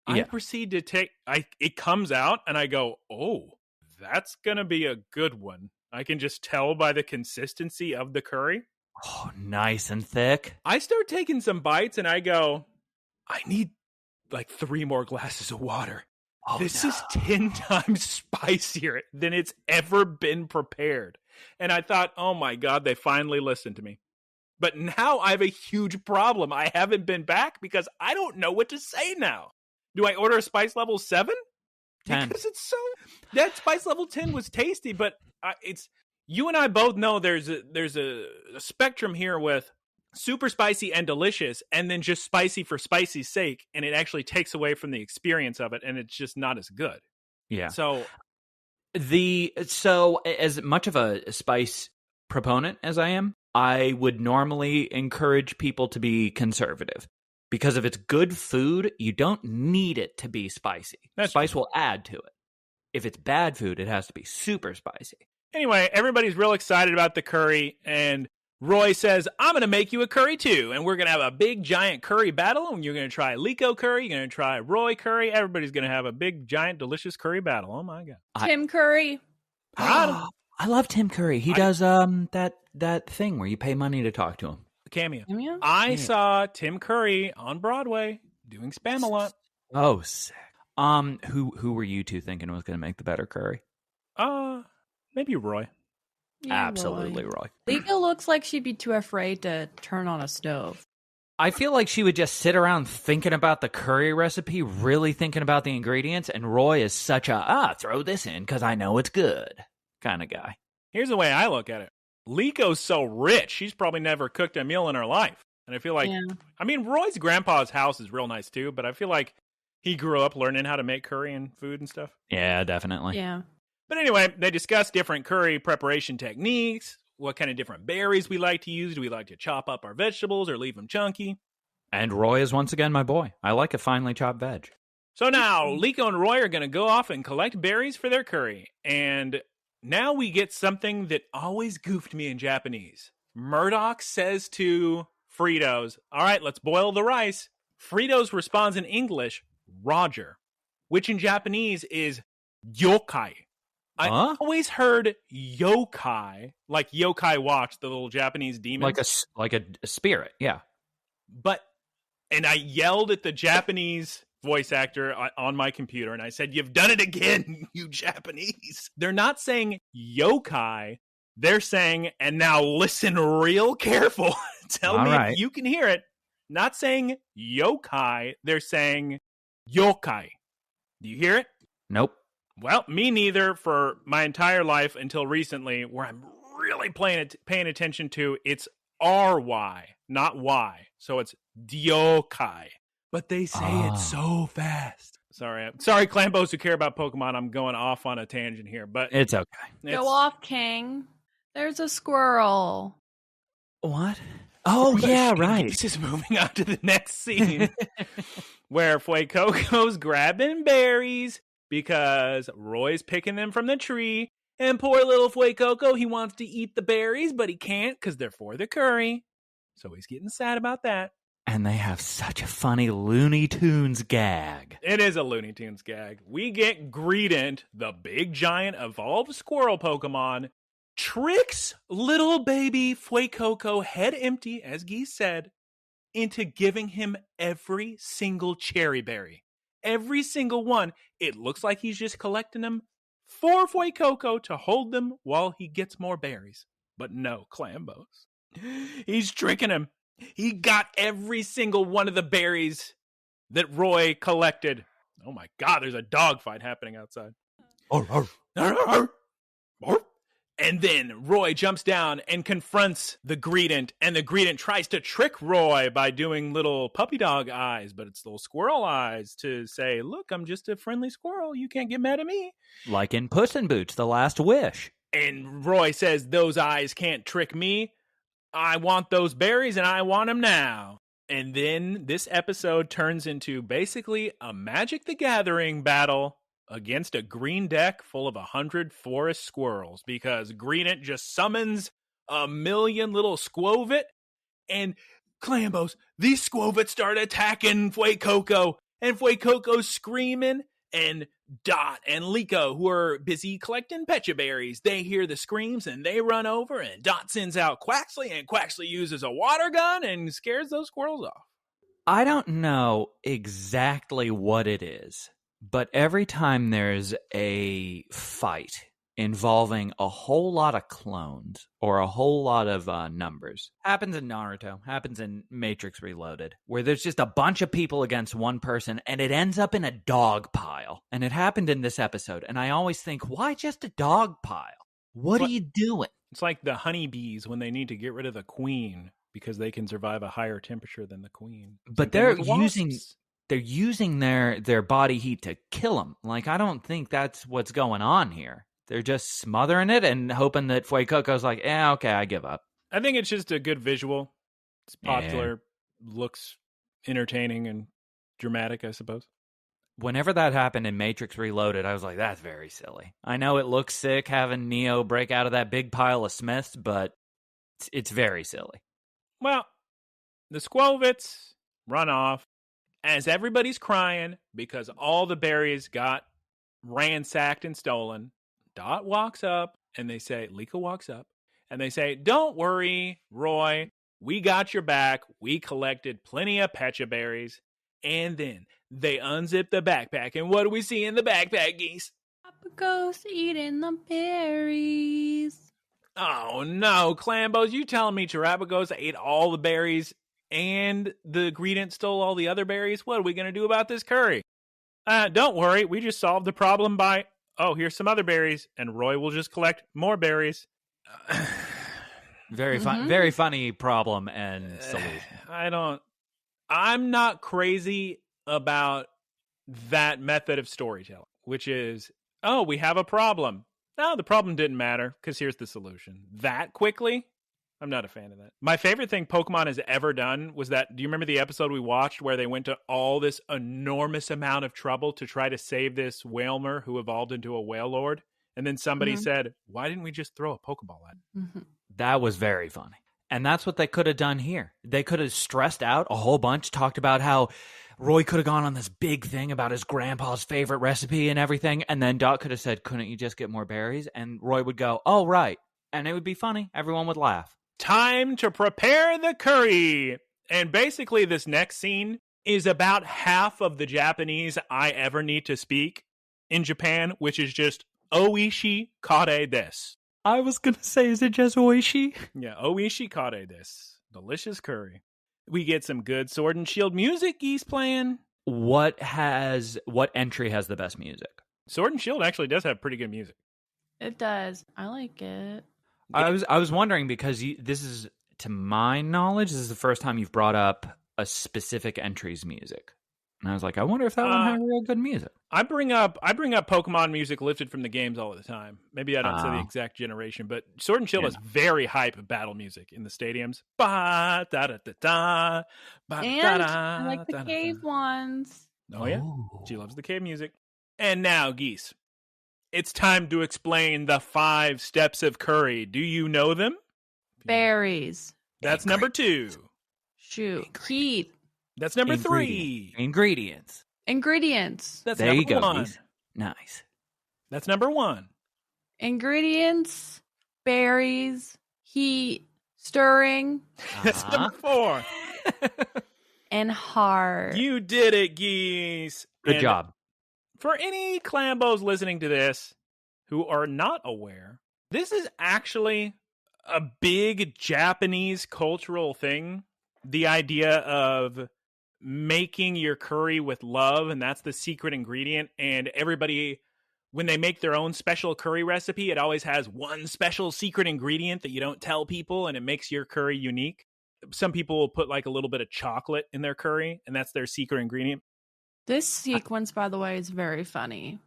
I proceed to it comes out and I go, oh, that's going to be a good one. I can just tell by the consistency of the curry. Oh, nice and thick. I start taking some bites and I go, I need like 3 more glasses of water. Oh, this is 10 times spicier than it's ever been prepared. And I thought, oh my God, they finally listened to me. But now I have a huge problem. I haven't been back because I don't know what to say now. Do I order a spice level 7? 10. Because that spice level 10 was tasty, but you and I both know there's a spectrum here with super spicy and delicious, and then just spicy for spicy's sake, and it actually takes away from the experience of it, and it's just not as good. Yeah. So as much of a spice proponent as I am, I would normally encourage people to be conservative. Because if it's good food, you don't need it to be spicy. Spice will add to it. If it's bad food, it has to be super spicy. Anyway, everybody's real excited about the curry, and Roy says, I'm going to make you a curry too, and we're going to have a big giant curry battle, and you're going to try Liko curry, you're going to try Roy curry, everybody's going to have a big giant delicious curry battle. Oh my God. Tim Curry. I love Tim Curry. He does that thing where you pay money to talk to him. Cameo. Cameo? I saw Tim Curry on Broadway doing Spam-A-Lot. Oh, sick. Who were you two thinking was going to make the better curry? Maybe Roy. Yeah, Absolutely, Roy. Liko looks like she'd be too afraid to turn on a stove. I feel like she would just sit around thinking about the curry recipe, really thinking about the ingredients, and Roy is such a, throw this in because I know it's good kind of guy. Here's the way I look at it. Liko's so rich, she's probably never cooked a meal in her life. And I feel like, I mean, Roy's grandpa's house is real nice too, but I feel like he grew up learning how to make curry and food and stuff. Yeah, definitely. Yeah. But anyway, they discuss different curry preparation techniques, what kind of different berries we like to use. Do we like to chop up our vegetables or leave them chunky? And Roy is once again my boy. I like a finely chopped veg. So now, Liko and Roy are going to go off and collect berries for their curry. And now we get something that always goofed me in Japanese. Murdoch says to Fritos, all right, let's boil the rice. Fritos responds in English, Roger, which in Japanese is yokai. I always heard yokai, like Yokai Watch, the little Japanese demon. Like a spirit, yeah. And I yelled at the Japanese voice actor on my computer, and I said, you've done it again, you Japanese. They're not saying yokai. They're saying, and now listen real careful. Tell me if you can hear it. Not saying yokai. They're saying yokai. Do you hear it? Nope. Well, me neither for my entire life until recently, where I'm really paying attention to it's R-Y, not Y. So it's Dyokai. But they say it so fast. Sorry, Clambos who care about Pokemon. I'm going off on a tangent here, but it's okay. Go off, King. There's a squirrel. What? Oh, yeah, right. This is moving on to the next scene where Fuecoco's grabbing berries because Roy's picking them from the tree. And poor little Fuecoco, he wants to eat the berries, but he can't because they're for the curry. So he's getting sad about that. And they have such a funny Looney Tunes gag. It is a Looney Tunes gag. We get Greedent, the big giant evolved squirrel Pokemon, tricks little baby Fuecoco, head empty, as Geese said, into giving him every single cherry berry. Every single one. It looks like he's just collecting them for Fuecoco to hold them while he gets more berries. But no, Clambos. He's tricking him. He got every single one of the berries that Roy collected. Oh my God, there's a dogfight happening outside. And then Roy jumps down and confronts the Greedent, and the Greedent tries to trick Roy by doing little puppy dog eyes, but it's little squirrel eyes to say, look, I'm just a friendly squirrel. You can't get mad at me. Like in Puss in Boots, The Last Wish. And Roy says, those eyes can't trick me. I want those berries, and I want them now. And then this episode turns into basically a Magic the Gathering battle against a green deck full of 100 forest squirrels, because Greedent just summons a million little Squovit, and Clambos, these Squovit start attacking Fuecoco, and Fuecoco's screaming, and Dot and Liko, who are busy collecting Pecha berries, they hear the screams and they run over, and Dot sends out Quaxley, and Quaxley uses a water gun and scares those squirrels off. I don't know exactly what it is, but every time there's a fight involving a whole lot of clones or a whole lot of numbers, happens in Naruto, happens in Matrix Reloaded, where there's just a bunch of people against one person and it ends up in a dog pile. And it happened in this episode. And I always think, why just a dog pile? What are you doing? It's like the honeybees when they need to get rid of the queen because they can survive a higher temperature than the queen. But they're using their body heat to kill them. Like, I don't think that's what's going on here. They're just smothering it and hoping that Fuecoco's like, okay, I give up. I think it's just a good visual. It's popular, looks entertaining and dramatic, I suppose. Whenever that happened in Matrix Reloaded, I was like, that's very silly. I know it looks sick having Neo break out of that big pile of Smiths, but it's very silly. Well, the Squovits run off as everybody's crying because all the berries got ransacked and stolen. Dot walks up and they say, Liko walks up and they say, don't worry, Roy, we got your back. We collected plenty of Pecha berries. And then they unzip the backpack. And what do we see in the backpack, Geese? Terapagos eating the berries. Oh no, Clambos, you telling me Terapagos ate all the berries and the ingredient stole all the other berries? What are we going to do about this curry? Don't worry, we just solved the problem by, here's some other berries, and Roy will just collect more berries. Very funny problem and solution. I'm not crazy about that method of storytelling, which is, we have a problem. No, the problem didn't matter because here's the solution. That quickly? I'm not a fan of that. My favorite thing Pokemon has ever done was that, do you remember the episode we watched where they went to all this enormous amount of trouble to try to save this Whalmer who evolved into a Whale Lord? And then somebody said, why didn't we just throw a Pokeball at him? Mm-hmm. That was very funny. And that's what they could have done here. They could have stressed out a whole bunch, talked about how Roy could have gone on this big thing about his grandpa's favorite recipe and everything. And then Dot could have said, couldn't you just get more berries? And Roy would go, oh, right. And it would be funny. Everyone would laugh. Time to prepare the curry. And basically this next scene is about half of the Japanese I ever need to speak in Japan, which is just Oishi kare desu. I was going to say, is it just oishi? Yeah, oishi kare desu. Delicious curry. We get some good Sword and Shield music Geese playing. What entry has the best music? Sword and Shield actually does have pretty good music. It does. I like it. I was wondering because this is, to my knowledge, this is the first time you've brought up a specific entry's music. And I was like, I wonder if that one had real good music. I bring up Pokemon music lifted from the games all the time. Maybe I don't say the exact generation, but Sword and Shield has very hype battle music in the stadiums. Ba da da da da. And I like the cave ones. Oh yeah, she loves the cave music. And now, Geese, it's time to explain the 5 steps of curry. Do you know them? Berries. That's number 2. Shoot. Heat. That's number 3. Ingredients. That's there number you go, 1. Geese. Nice. That's number 1. Ingredients, berries, heat, stirring. That's number 4. And hard. You did it, Geese. Good job. For any Clambos listening to this who are not aware, this is actually a big Japanese cultural thing. The idea of making your curry with love, and that's the secret ingredient. And everybody, when they make their own special curry recipe, it always has one special secret ingredient that you don't tell people, and it makes your curry unique. Some people will put like a little bit of chocolate in their curry, and that's their secret ingredient. This sequence, by the way, is very funny.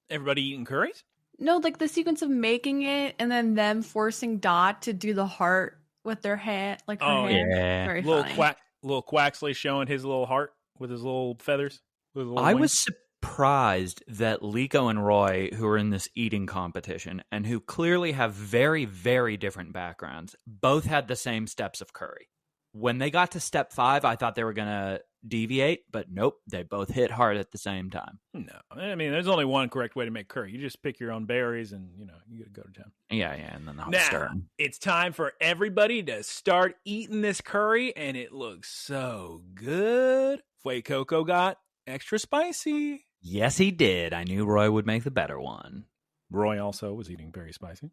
Everybody eating curries? No, like the sequence of making it and then them forcing Dot to do the heart with their hand, like her hand. Yeah. Very funny. Little Quaxley showing his little heart with his little feathers. With his little I wings. was surprised that Liko and Roy, who are in this eating competition and who clearly have very, very different backgrounds, both had the same steps of curry. When they got to step 5, I thought they were going to deviate, but nope, they both hit hard at the same time. No, I mean, there's only one correct way to make curry. You just pick your own berries and, you gotta go to town. Yeah, and then the Now, stir. it's time for everybody to start eating this curry, and it looks so good. Fue Coco got extra spicy. Yes, he did. I knew Roy would make the better one. Roy also was eating very spicy.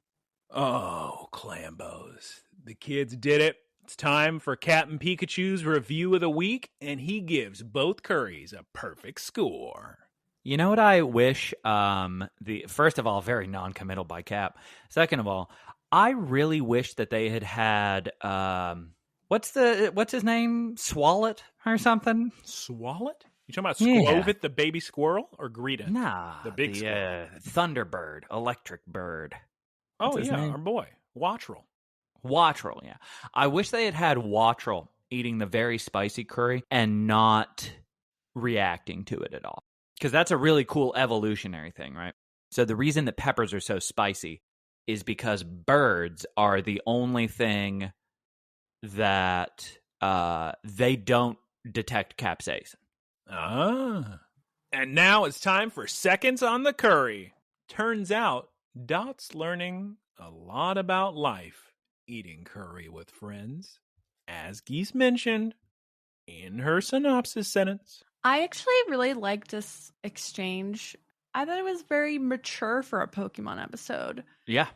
Oh, Clambos. The kids did it. It's time for Captain Pikachu's review of the week, and he gives both curries a perfect score. You know what I wish? First of all, very non-committal by Cap. Second of all, I really wish that they had what's his name? Swallet or something? Swallet? You talking about Squovit, the baby squirrel, or Greeta? Nah, the big Thunderbird, electric bird. What's his name? Our boy, Wattrel. Wattrel, yeah. I wish they had Wattrel eating the very spicy curry and not reacting to it at all. Because that's a really cool evolutionary thing, right? So the reason that peppers are so spicy is because birds are the only thing that they don't detect capsaicin. Ah. And now it's time for Seconds on the Curry. Turns out, Dot's learning a lot about life eating curry with friends, as Geese mentioned in her synopsis sentence. I actually really liked this exchange. I thought it was very mature for a Pokemon episode. Yeah.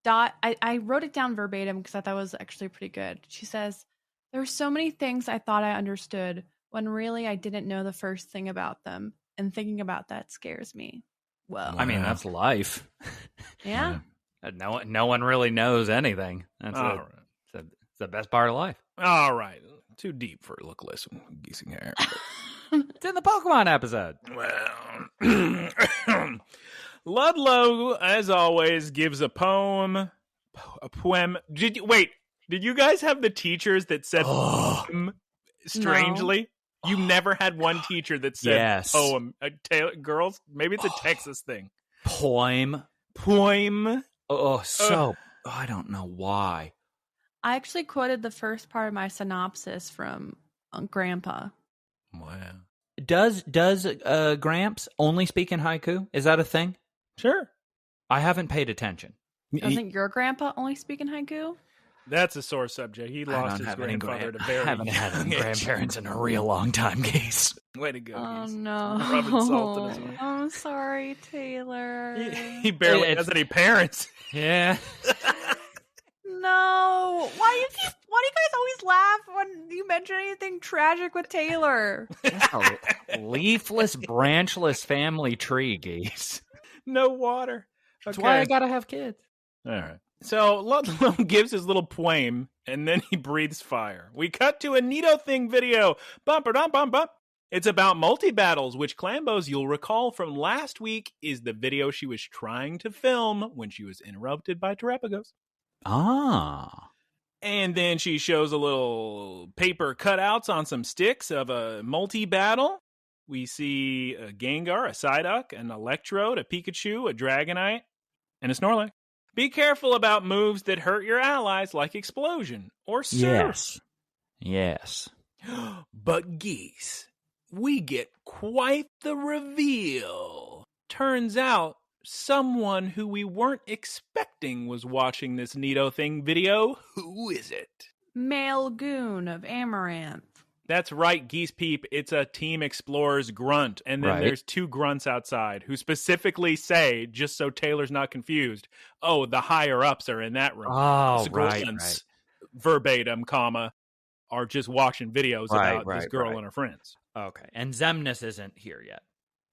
Dot, I wrote it down verbatim because I thought it was actually pretty good. She says, "There were so many things I thought I understood when really I didn't know the first thing about them. And thinking about that scares me." Well, I mean, that's life. yeah. No one really knows anything. That's it's the best part of life. All right. Too deep for Look Listen, Geese Guyera. It's in the Pokemon episode. Well, Ludlow, as always, gives a poem. Did you guys have the teachers that said poem strangely? No. You never had one teacher that said poem. Girls, maybe it's a Texas thing. Poem. I don't know why. I actually quoted the first part of my synopsis from Grandpa. Wow. Does Gramps only speak in haiku? Is that a thing? Sure. I haven't paid attention. Doesn't your grandpa only speak in haiku? That's a sore subject. He lost his grandfather to very I haven't had any grandparents in a real long time, Geese. Way to go, Oh, Geese. no. Rubbing salt in his wound. I'm sorry, Taylor. He barely has any parents. Yeah. No. Why do you guys always laugh when you mention anything tragic with Taylor? A leafless, branchless family tree, Geese. No water. That's why I gotta have kids. All right. So Ludlow gives his little poem, and then he breathes fire. We cut to a Neato Thing video. Bump. It's about multi-battles, which Clambos, you'll recall from last week, is the video she was trying to film when she was interrupted by Terapagos. Ah. And then she shows a little paper cutouts on some sticks of a multi-battle. We see a Gengar, a Psyduck, an Electrode, a Pikachu, a Dragonite, and a Snorlax. Be careful about moves that hurt your allies like Explosion or Surf. Yes. But Geese, we get quite the reveal. Turns out, someone who we weren't expecting was watching this Neato Thing video. Who is it? Malgoon of Amaranth. That's right, Geese Peep. It's a Team Explorers grunt. And then there's two grunts outside who specifically say, just so Taylor's not confused, oh, the higher-ups are in that room. Oh, the right. Verbatim, are just watching videos about this girl and her friends. Okay. And Zemnis isn't here yet.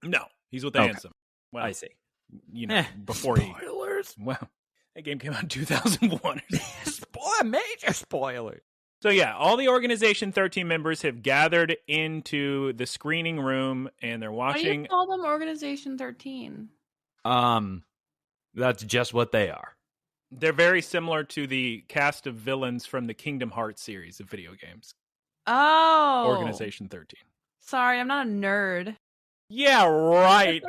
No, he's with Ansem. Well, I see. Before spoilers. Well, that game came out in 2001. Major spoilers. So yeah, all the Organization 13 members have gathered into the screening room, and they're watching. Why do you call them Organization 13? That's just what they are. They're very similar to the cast of villains from the Kingdom Hearts series of video games. Oh. Organization 13. Sorry, I'm not a nerd. Yeah, right.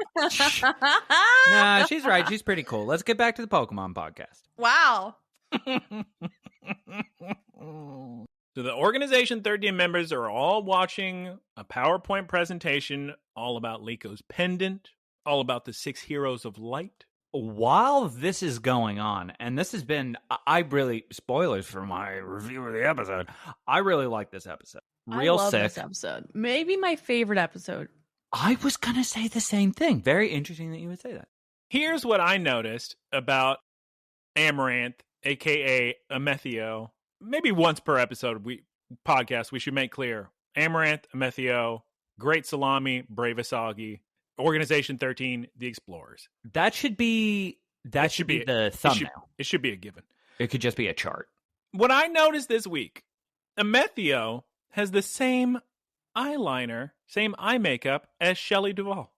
Nah, she's right. She's pretty cool. Let's get back to the Pokemon podcast. Wow. So the Organization 13 members are all watching a PowerPoint presentation all about Leiko's pendant, all about the 6 heroes of light. While this is going on, and this has been, spoilers for my review of the episode, I really like this episode. I love this episode. Maybe my favorite episode. I was going to say the same thing. Very interesting that you would say that. Here's what I noticed about Amaranth, a.k.a. Amethio. Maybe once per episode podcast, we should make clear. Amaranth, Amethio, Great Salami, Brave Asagi, Organization 13, The Explorers. That should be the thumbnail. It should be a given. It could just be a chart. What I noticed this week, Amethio has the same eyeliner, same eye makeup as Shelley Duvall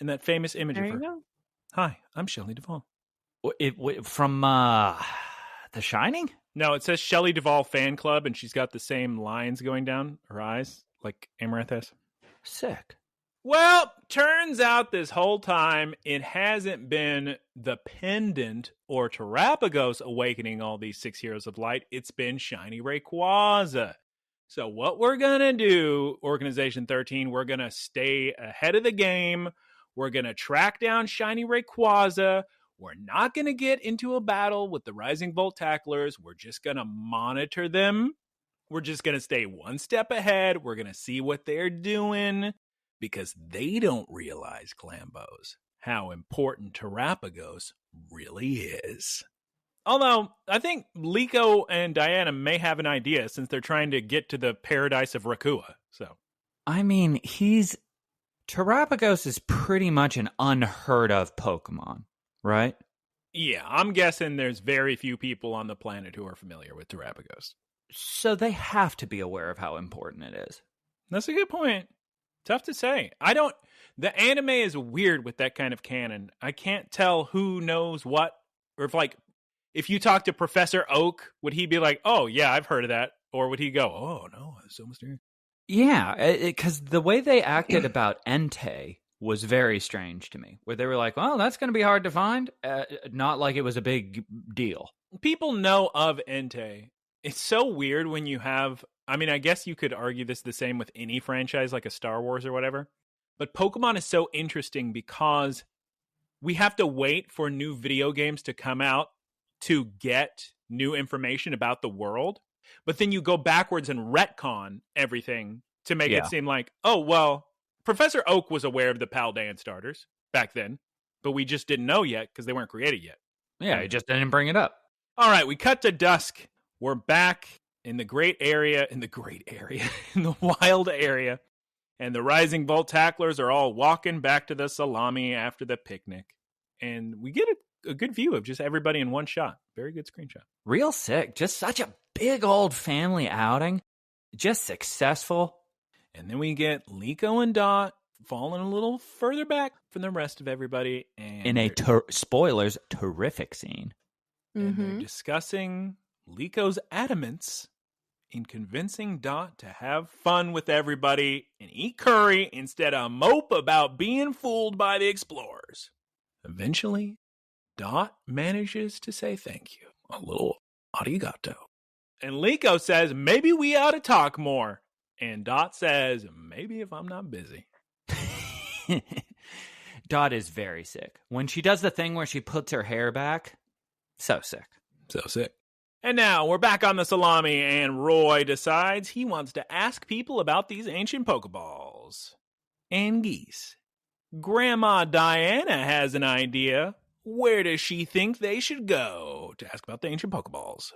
in that famous image there of her. You go. Hi, I'm Shelley Duvall. From The Shining? No, it says Shelley Duvall Fan Club, and she's got the same lines going down her eyes like Amaranth has. Sick. Well, turns out this whole time it hasn't been the pendant or Terapagos awakening all these 6 heroes of light. It's been Shiny Rayquaza. So what we're going to do, Organization 13, we're going to stay ahead of the game. We're going to track down Shiny Rayquaza. We're not going to get into a battle with the Rising Volt Tacklers. We're just going to monitor them. We're just going to stay one step ahead. We're going to see what they're doing because they don't realize, Clambos, how important Terapagos really is. Although, I think Liko and Diana may have an idea since they're trying to get to the paradise of Rakua. So, I mean, Terapagos is pretty much an unheard of Pokemon, right? Yeah, I'm guessing there's very few people on the planet who are familiar with Terapagos. So they have to be aware of how important it is. That's a good point. Tough to say. The anime is weird with that kind of canon. I can't tell who knows what, or if you talk to Professor Oak, would he be like, oh, yeah, I've heard of that? Or would he go, oh, no, it's so mysterious? Yeah, because the way they acted about Entei was very strange to me, where they were like, well, that's going to be hard to find. Not like it was a big deal. People know of Entei. It's so weird when you have, I mean, I guess you could argue this the same with any franchise like a Star Wars or whatever. But Pokemon is so interesting because we have to wait for new video games to come out to get new information about the world. But then you go backwards and retcon everything to make it seem like, oh, well, Professor Oak was aware of the Paldean starters back then, but we just didn't know yet because they weren't created yet. Yeah, he just didn't bring it up. All right, we cut to dusk. We're back in the in the wild area. And the Rising Volt Tacklers are all walking back to the Salami after the picnic. And we get a good view of just everybody in one shot. Very good screenshot. Real sick. Just such a big old family outing. Just successful. And then we get Liko and Dot falling a little further back from the rest of everybody. And in a, spoilers, terrific scene. And they're discussing Liko's adamance in convincing Dot to have fun with everybody and eat curry instead of mope about being fooled by the explorers. Eventually, Dot manages to say thank you. A little arigato. And Liko says, maybe we ought to talk more. And Dot says, maybe if I'm not busy. Dot is very sick. When she does the thing where she puts her hair back, so sick. So sick. And now we're back on the Salami, and Roy decides he wants to ask people about these ancient Pokeballs. And Geese, Grandma Diana has an idea. Where does she think they should go to ask about the ancient Pokeballs?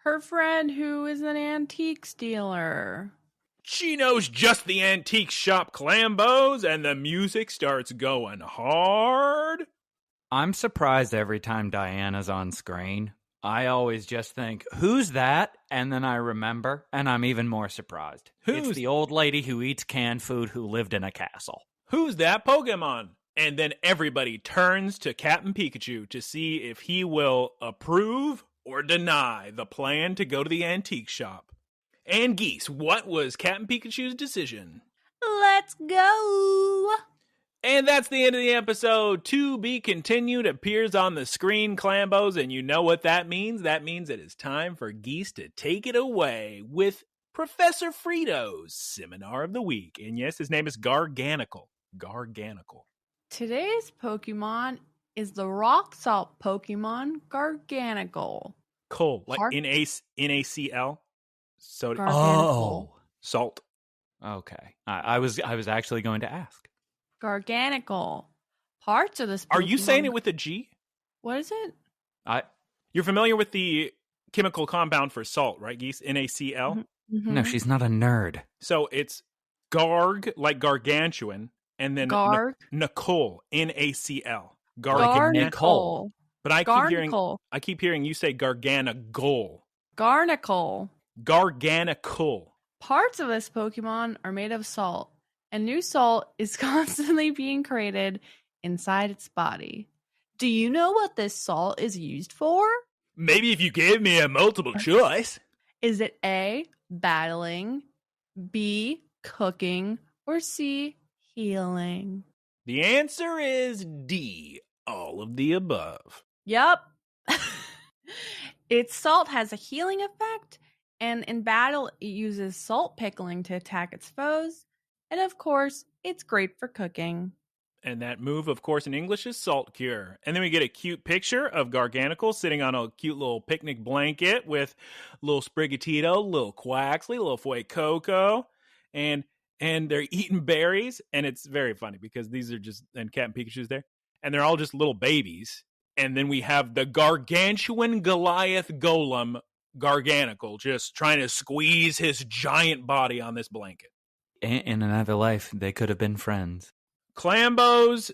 Her friend who is an antiques dealer. She knows just the antique shop, Clambos, and the music starts going hard. I'm surprised every time Diana's on screen. I always just think, who's that? And then I remember, and I'm even more surprised. It's the old lady who eats canned food who lived in a castle. Who's that Pokemon? And then everybody turns to Captain Pikachu to see if he will approve or deny the plan to go to the antique shop. And Geese, what was Captain Pikachu's decision? Let's go! And that's the end of the episode. To be continued appears on the screen, Clambos, and you know what that means. That means it is time for Geese to take it away with Professor Frito's Seminar of the Week. And yes, his name is Garganical. Garganical. Today's Pokemon is the rock salt Pokemon Garganical. Cool, like N-A-C-L? So, Oh, salt. Okay, I was actually going to ask. Garganical. Parts of this Pokemon... Are you saying it with a G? What is it? You're familiar with the chemical compound for salt, right, Geese? NaCl? Mm-hmm. No, she's not a nerd. So it's Garg, like gargantuan, and then Nicole, NaCl. Garganical. But I keep hearing you say Garganical. Garnicle. Garganical. Parts of this Pokemon are made of salt, and new salt is constantly being created inside its body. Do you know what this salt is used for? Maybe if you gave me a multiple choice. Is it A, battling, B, cooking, or C, Healing. The answer is D, all of the above. Yup. Its salt has a healing effect, and in battle, it uses salt pickling to attack its foes. And of course, it's great for cooking. And that move, of course, in English is salt cure. And then we get a cute picture of Garganacl sitting on a cute little picnic blanket with little Sprigatito, little Quaxley, little Fuecoco, and they're eating berries. And it's very funny because these are just, and Cat and Pikachu's there, and they're all just little babies. And then we have the gargantuan Goliath golem, Garganacl, just trying to squeeze his giant body on this blanket. In another life, they could have been friends. Clambos,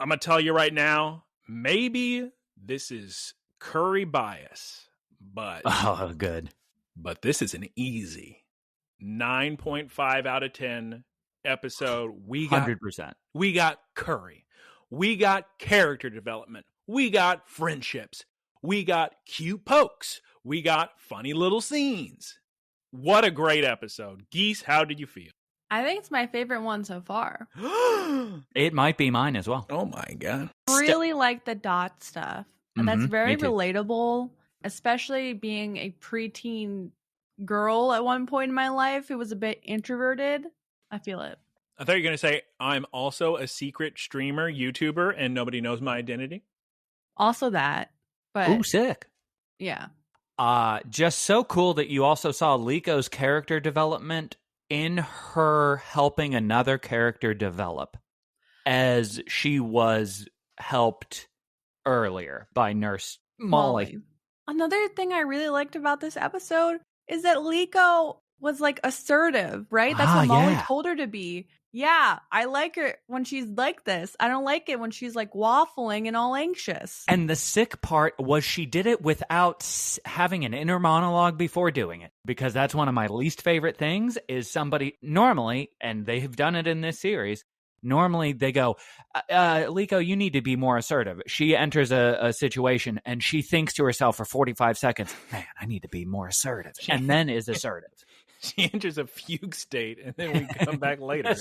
I'm going to tell you right now, maybe this is curry bias, but Oh, good. but this is an easy 9.5 out of 10 episode. We got 100%. We got curry. We got character development. We got friendships. We got cute pokes. We got funny little scenes. What a great episode. Geese, how did you feel? I think it's my favorite one so far. It might be mine as well. Oh my God. Really like the dot stuff. And that's Mhm, very me too. relatable, especially being a preteen girl at one point in my life who was a bit introverted. I feel it. I thought you were going to say, I'm also a secret streamer, YouTuber, and nobody knows my identity. Also that. But Ooh, sick. yeah. Just so cool that you also saw Liko's character development in her helping another character develop as she was helped earlier by Nurse Molly. Another thing I really liked about this episode is that Liko was like assertive, right? That's what Molly told her to be. Yeah, I like her when she's like this. I don't like it when she's like waffling and all anxious. And the sick part was she did it without having an inner monologue before doing it. Because that's one of my least favorite things is somebody normally, and they have done it in this series, normally they go, Liko, you need to be more assertive. She enters a situation and she thinks to herself for 45 seconds, man, I need to be more assertive. And then is assertive. She enters a fugue state, and then we come back later.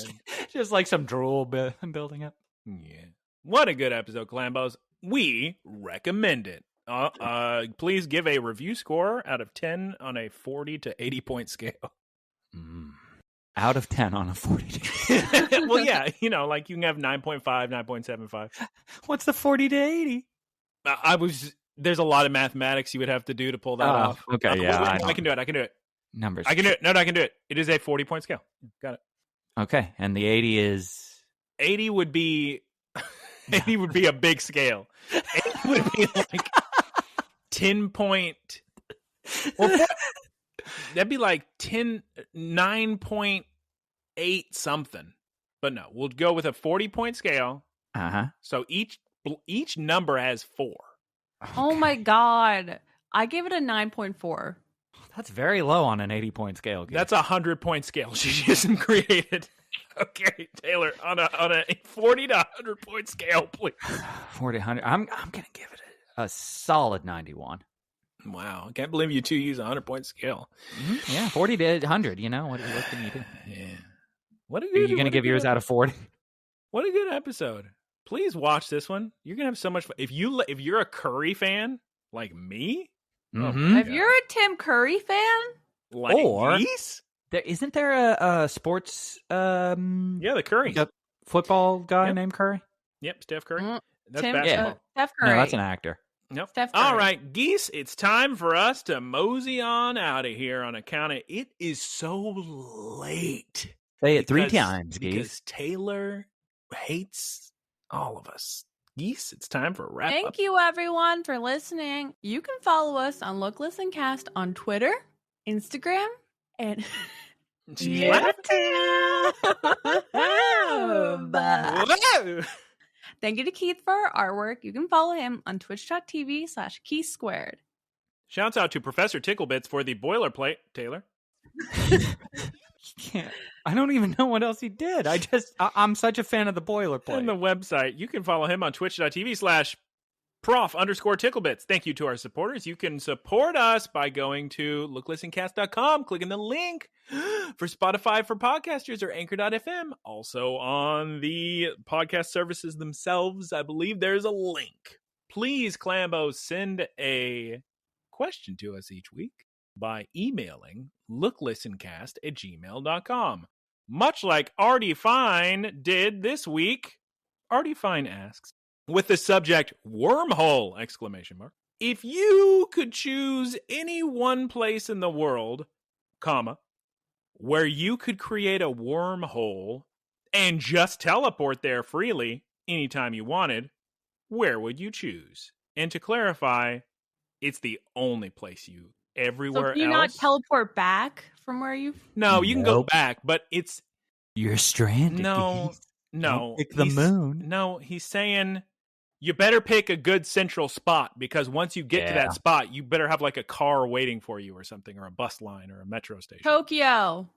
Just like some drool building up. Yeah. What a good episode, Clambos. We recommend it. Please give a review score out of 10 on a 40 to 80 point scale. Out of 10 on a 40. Well, yeah, like you can have 9.5, 9.75. What's the 40 to 80? There's a lot of mathematics you would have to do to pull that off. Okay, yeah. I can do it. Numbers. I can do it. No, I can do it. It is a 40 point scale. Got it. Okay, and the 80 is 80 would be a big scale. 80 would be like 10 point. Well, that'd be like 9.8 something. But no, we'll go with a 40 point scale. Uh-huh. So each number has 4. Oh my God. I gave it a 9.4. That's very low on an 80 point scale. That's a 100 point scale she just created. Okay, Taylor, on a 40 to 100 point scale, please. 40, 100. I'm going to give it a solid 91. Wow, I can't believe you two use a 100 point scale. Mm-hmm. Yeah, 40 to 100. What can you do? Yeah. What a good. Are you going to give yours out of 40? What a good episode. Please watch this one. You're going to have so much fun. If you're a Curry fan like me, mm-hmm. If you're a Tim Curry fan, like Geese? Isn't there a sports the Curry football guy named Curry? Yep, Steph Curry. That's Tim, basketball. Steph Curry. No, that's an actor. Nope. Steph Curry. All right, Geese, it's time for us to mosey on out of here on account of it is so late. Say it 3 times, Geese. Because Taylor hates all of us. Geese, it's time for a wrap up. Thank you, everyone, for listening. You can follow us on Look, Listen, Cast on Twitter, Instagram, and YouTube. Whoa! Thank you to Keith for our artwork. You can follow him on twitch.tv/KeithSquared. Shouts out to Professor Ticklebits for the boilerplate, Taylor. I don't even know what else he did. I'm such a fan of the boilerplate. And the website, you can follow him on twitch.tv/ Prof_Ticklebits. Thank you to our supporters. You can support us by going to looklistencast.com, clicking the link for Spotify for podcasters or anchor.fm. Also on the podcast services themselves, I believe there's a link. Please, Clambo, send a question to us each week by emailing looklistencast@gmail.com. Much like Artie Fine did this week. Artie Fine asks, with the subject wormhole, ! If you could choose any one place in the world, where you could create a wormhole and just teleport there freely anytime you wanted, where would you choose? And to clarify, it's the only place you everywhere So can you else. not teleport back from where you? No, you can go back, but it's You're stranded. no. Geese. No, Don't pick the moon. No, he's saying you better pick a good central spot because once you get to that spot, you better have like a car waiting for you or something, or a bus line or a metro station. Tokyo.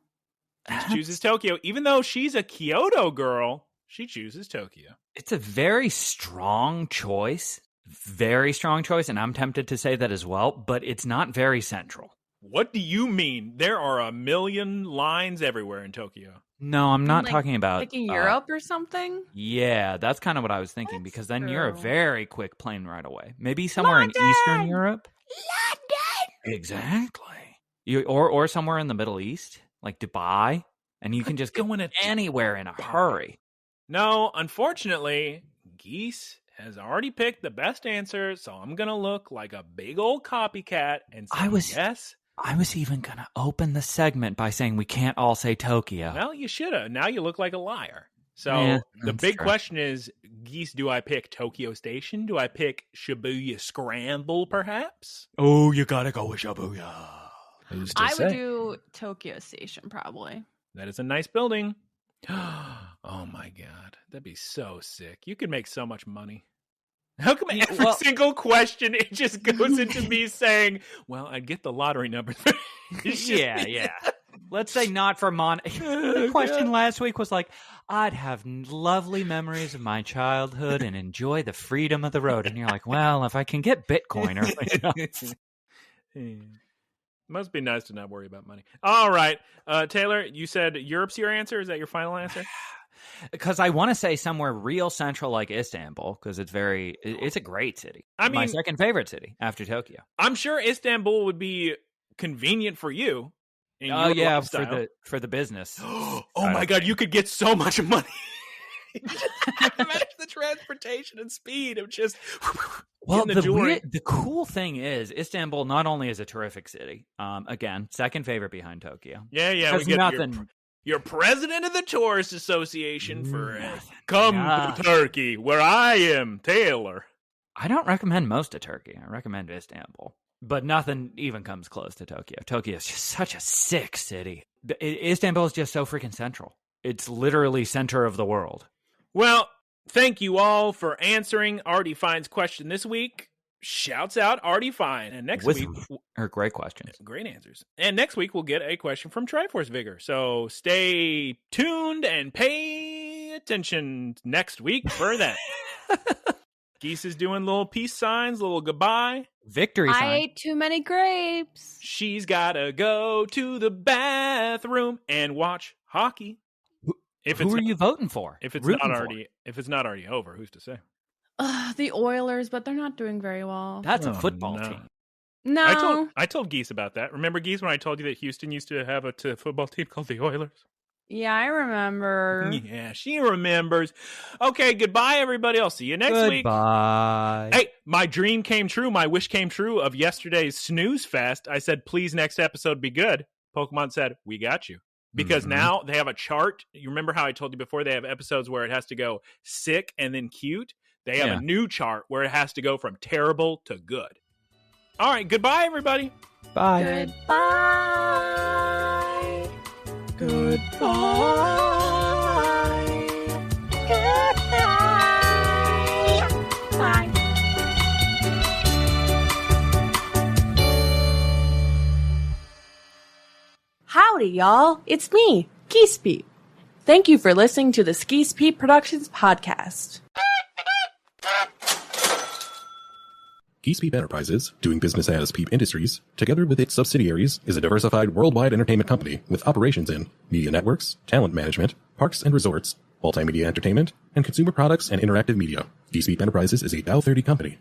She chooses Tokyo. Even though she's a Kyoto girl, she chooses Tokyo. It's a very strong choice. Very strong choice, and I'm tempted to say that as well, but it's not very central. What do you mean? There are a million lines everywhere in Tokyo. No, I'm not talking about... Like in Europe or something? Yeah, that's kind of what I was thinking, That's because then true. you're a very quick plane right away. Maybe somewhere in Eastern Europe? London! Exactly. Or somewhere in the Middle East, like Dubai, and you can just go in anywhere in a hurry. No, unfortunately, Geese has already picked the best answer, so I'm going to look like a big old copycat and say yes. I was even going to open the segment by saying we can't all say Tokyo. Well, you should have. Now you look like a liar. So Yeah, the that's big true. question is, Geese, do I pick Tokyo Station? Do I pick Shibuya Scramble, perhaps? Oh, you got to go with Shibuya. Who's to I say? would do Tokyo Station probably. That is a nice building. Oh, my God. That'd be so sick. You could make so much money. How come every single question, it just goes into me saying, well, I'd get the lottery number. Yeah. Let's say not for the question last week was like, I'd have lovely memories of my childhood and enjoy the freedom of the road. And you're like, well, if I can get Bitcoin or Must be nice to not worry about money. All right. Taylor, you said Europe's your answer. Is that your final answer? Because I want to say somewhere real central like Istanbul, because it's a great city. I mean, my second favorite city after Tokyo. I'm sure Istanbul would be convenient for you. Oh yeah, lifestyle. for the business. Oh my God, you could get so much money. Imagine the transportation and speed of just the cool thing is Istanbul not only is a terrific city, again, second favorite behind Tokyo. Yeah, we get nothing. You're president of the Tourist Association for come to Turkey, where I am, Taylor. I don't recommend most of Turkey. I recommend Istanbul. But nothing even comes close to Tokyo. Tokyo is just such a sick city. Istanbul is just so freaking central. It's literally center of the world. Well, thank you all for answering Artie Fine's question this week. Shouts out Artie Fine. And next week... Her great questions. Great answers. And next week, we'll get a question from Triforce Vigor. So stay tuned and pay attention next week for that. Geese is doing little peace signs, little goodbye. Victory sign. I ate too many grapes. She's got to go to the bathroom and watch hockey. Who are you voting for? If it's not already over, who's to say? The Oilers, but they're not doing very well. That's a football team. No. I told Geese about that. Remember, Geese, when I told you that Houston used to have a football team called the Oilers? Yeah, I remember. Yeah, she remembers. Okay, goodbye, everybody. I'll see you next week. Goodbye. Hey, my dream came true. My wish came true of yesterday's Snooze Fest. I said, please, next episode be good. Pokemon said, we got you. Because now they have a chart. You remember how I told you before they have episodes where it has to go sick and then cute? They have a new chart where it has to go from terrible to good. All right, goodbye, everybody. Bye. Goodbye. Goodbye. Goodbye. Bye. Howdy, y'all. It's me, Geese Peep. Thank you for listening to the Geese Peep Productions podcast. Geese Enterprises, doing business as Peep Industries, together with its subsidiaries, is a diversified worldwide entertainment company with operations in media networks, talent management, parks and resorts, multimedia entertainment, and consumer products and interactive media. Geese Enterprises is a Dow 30 company.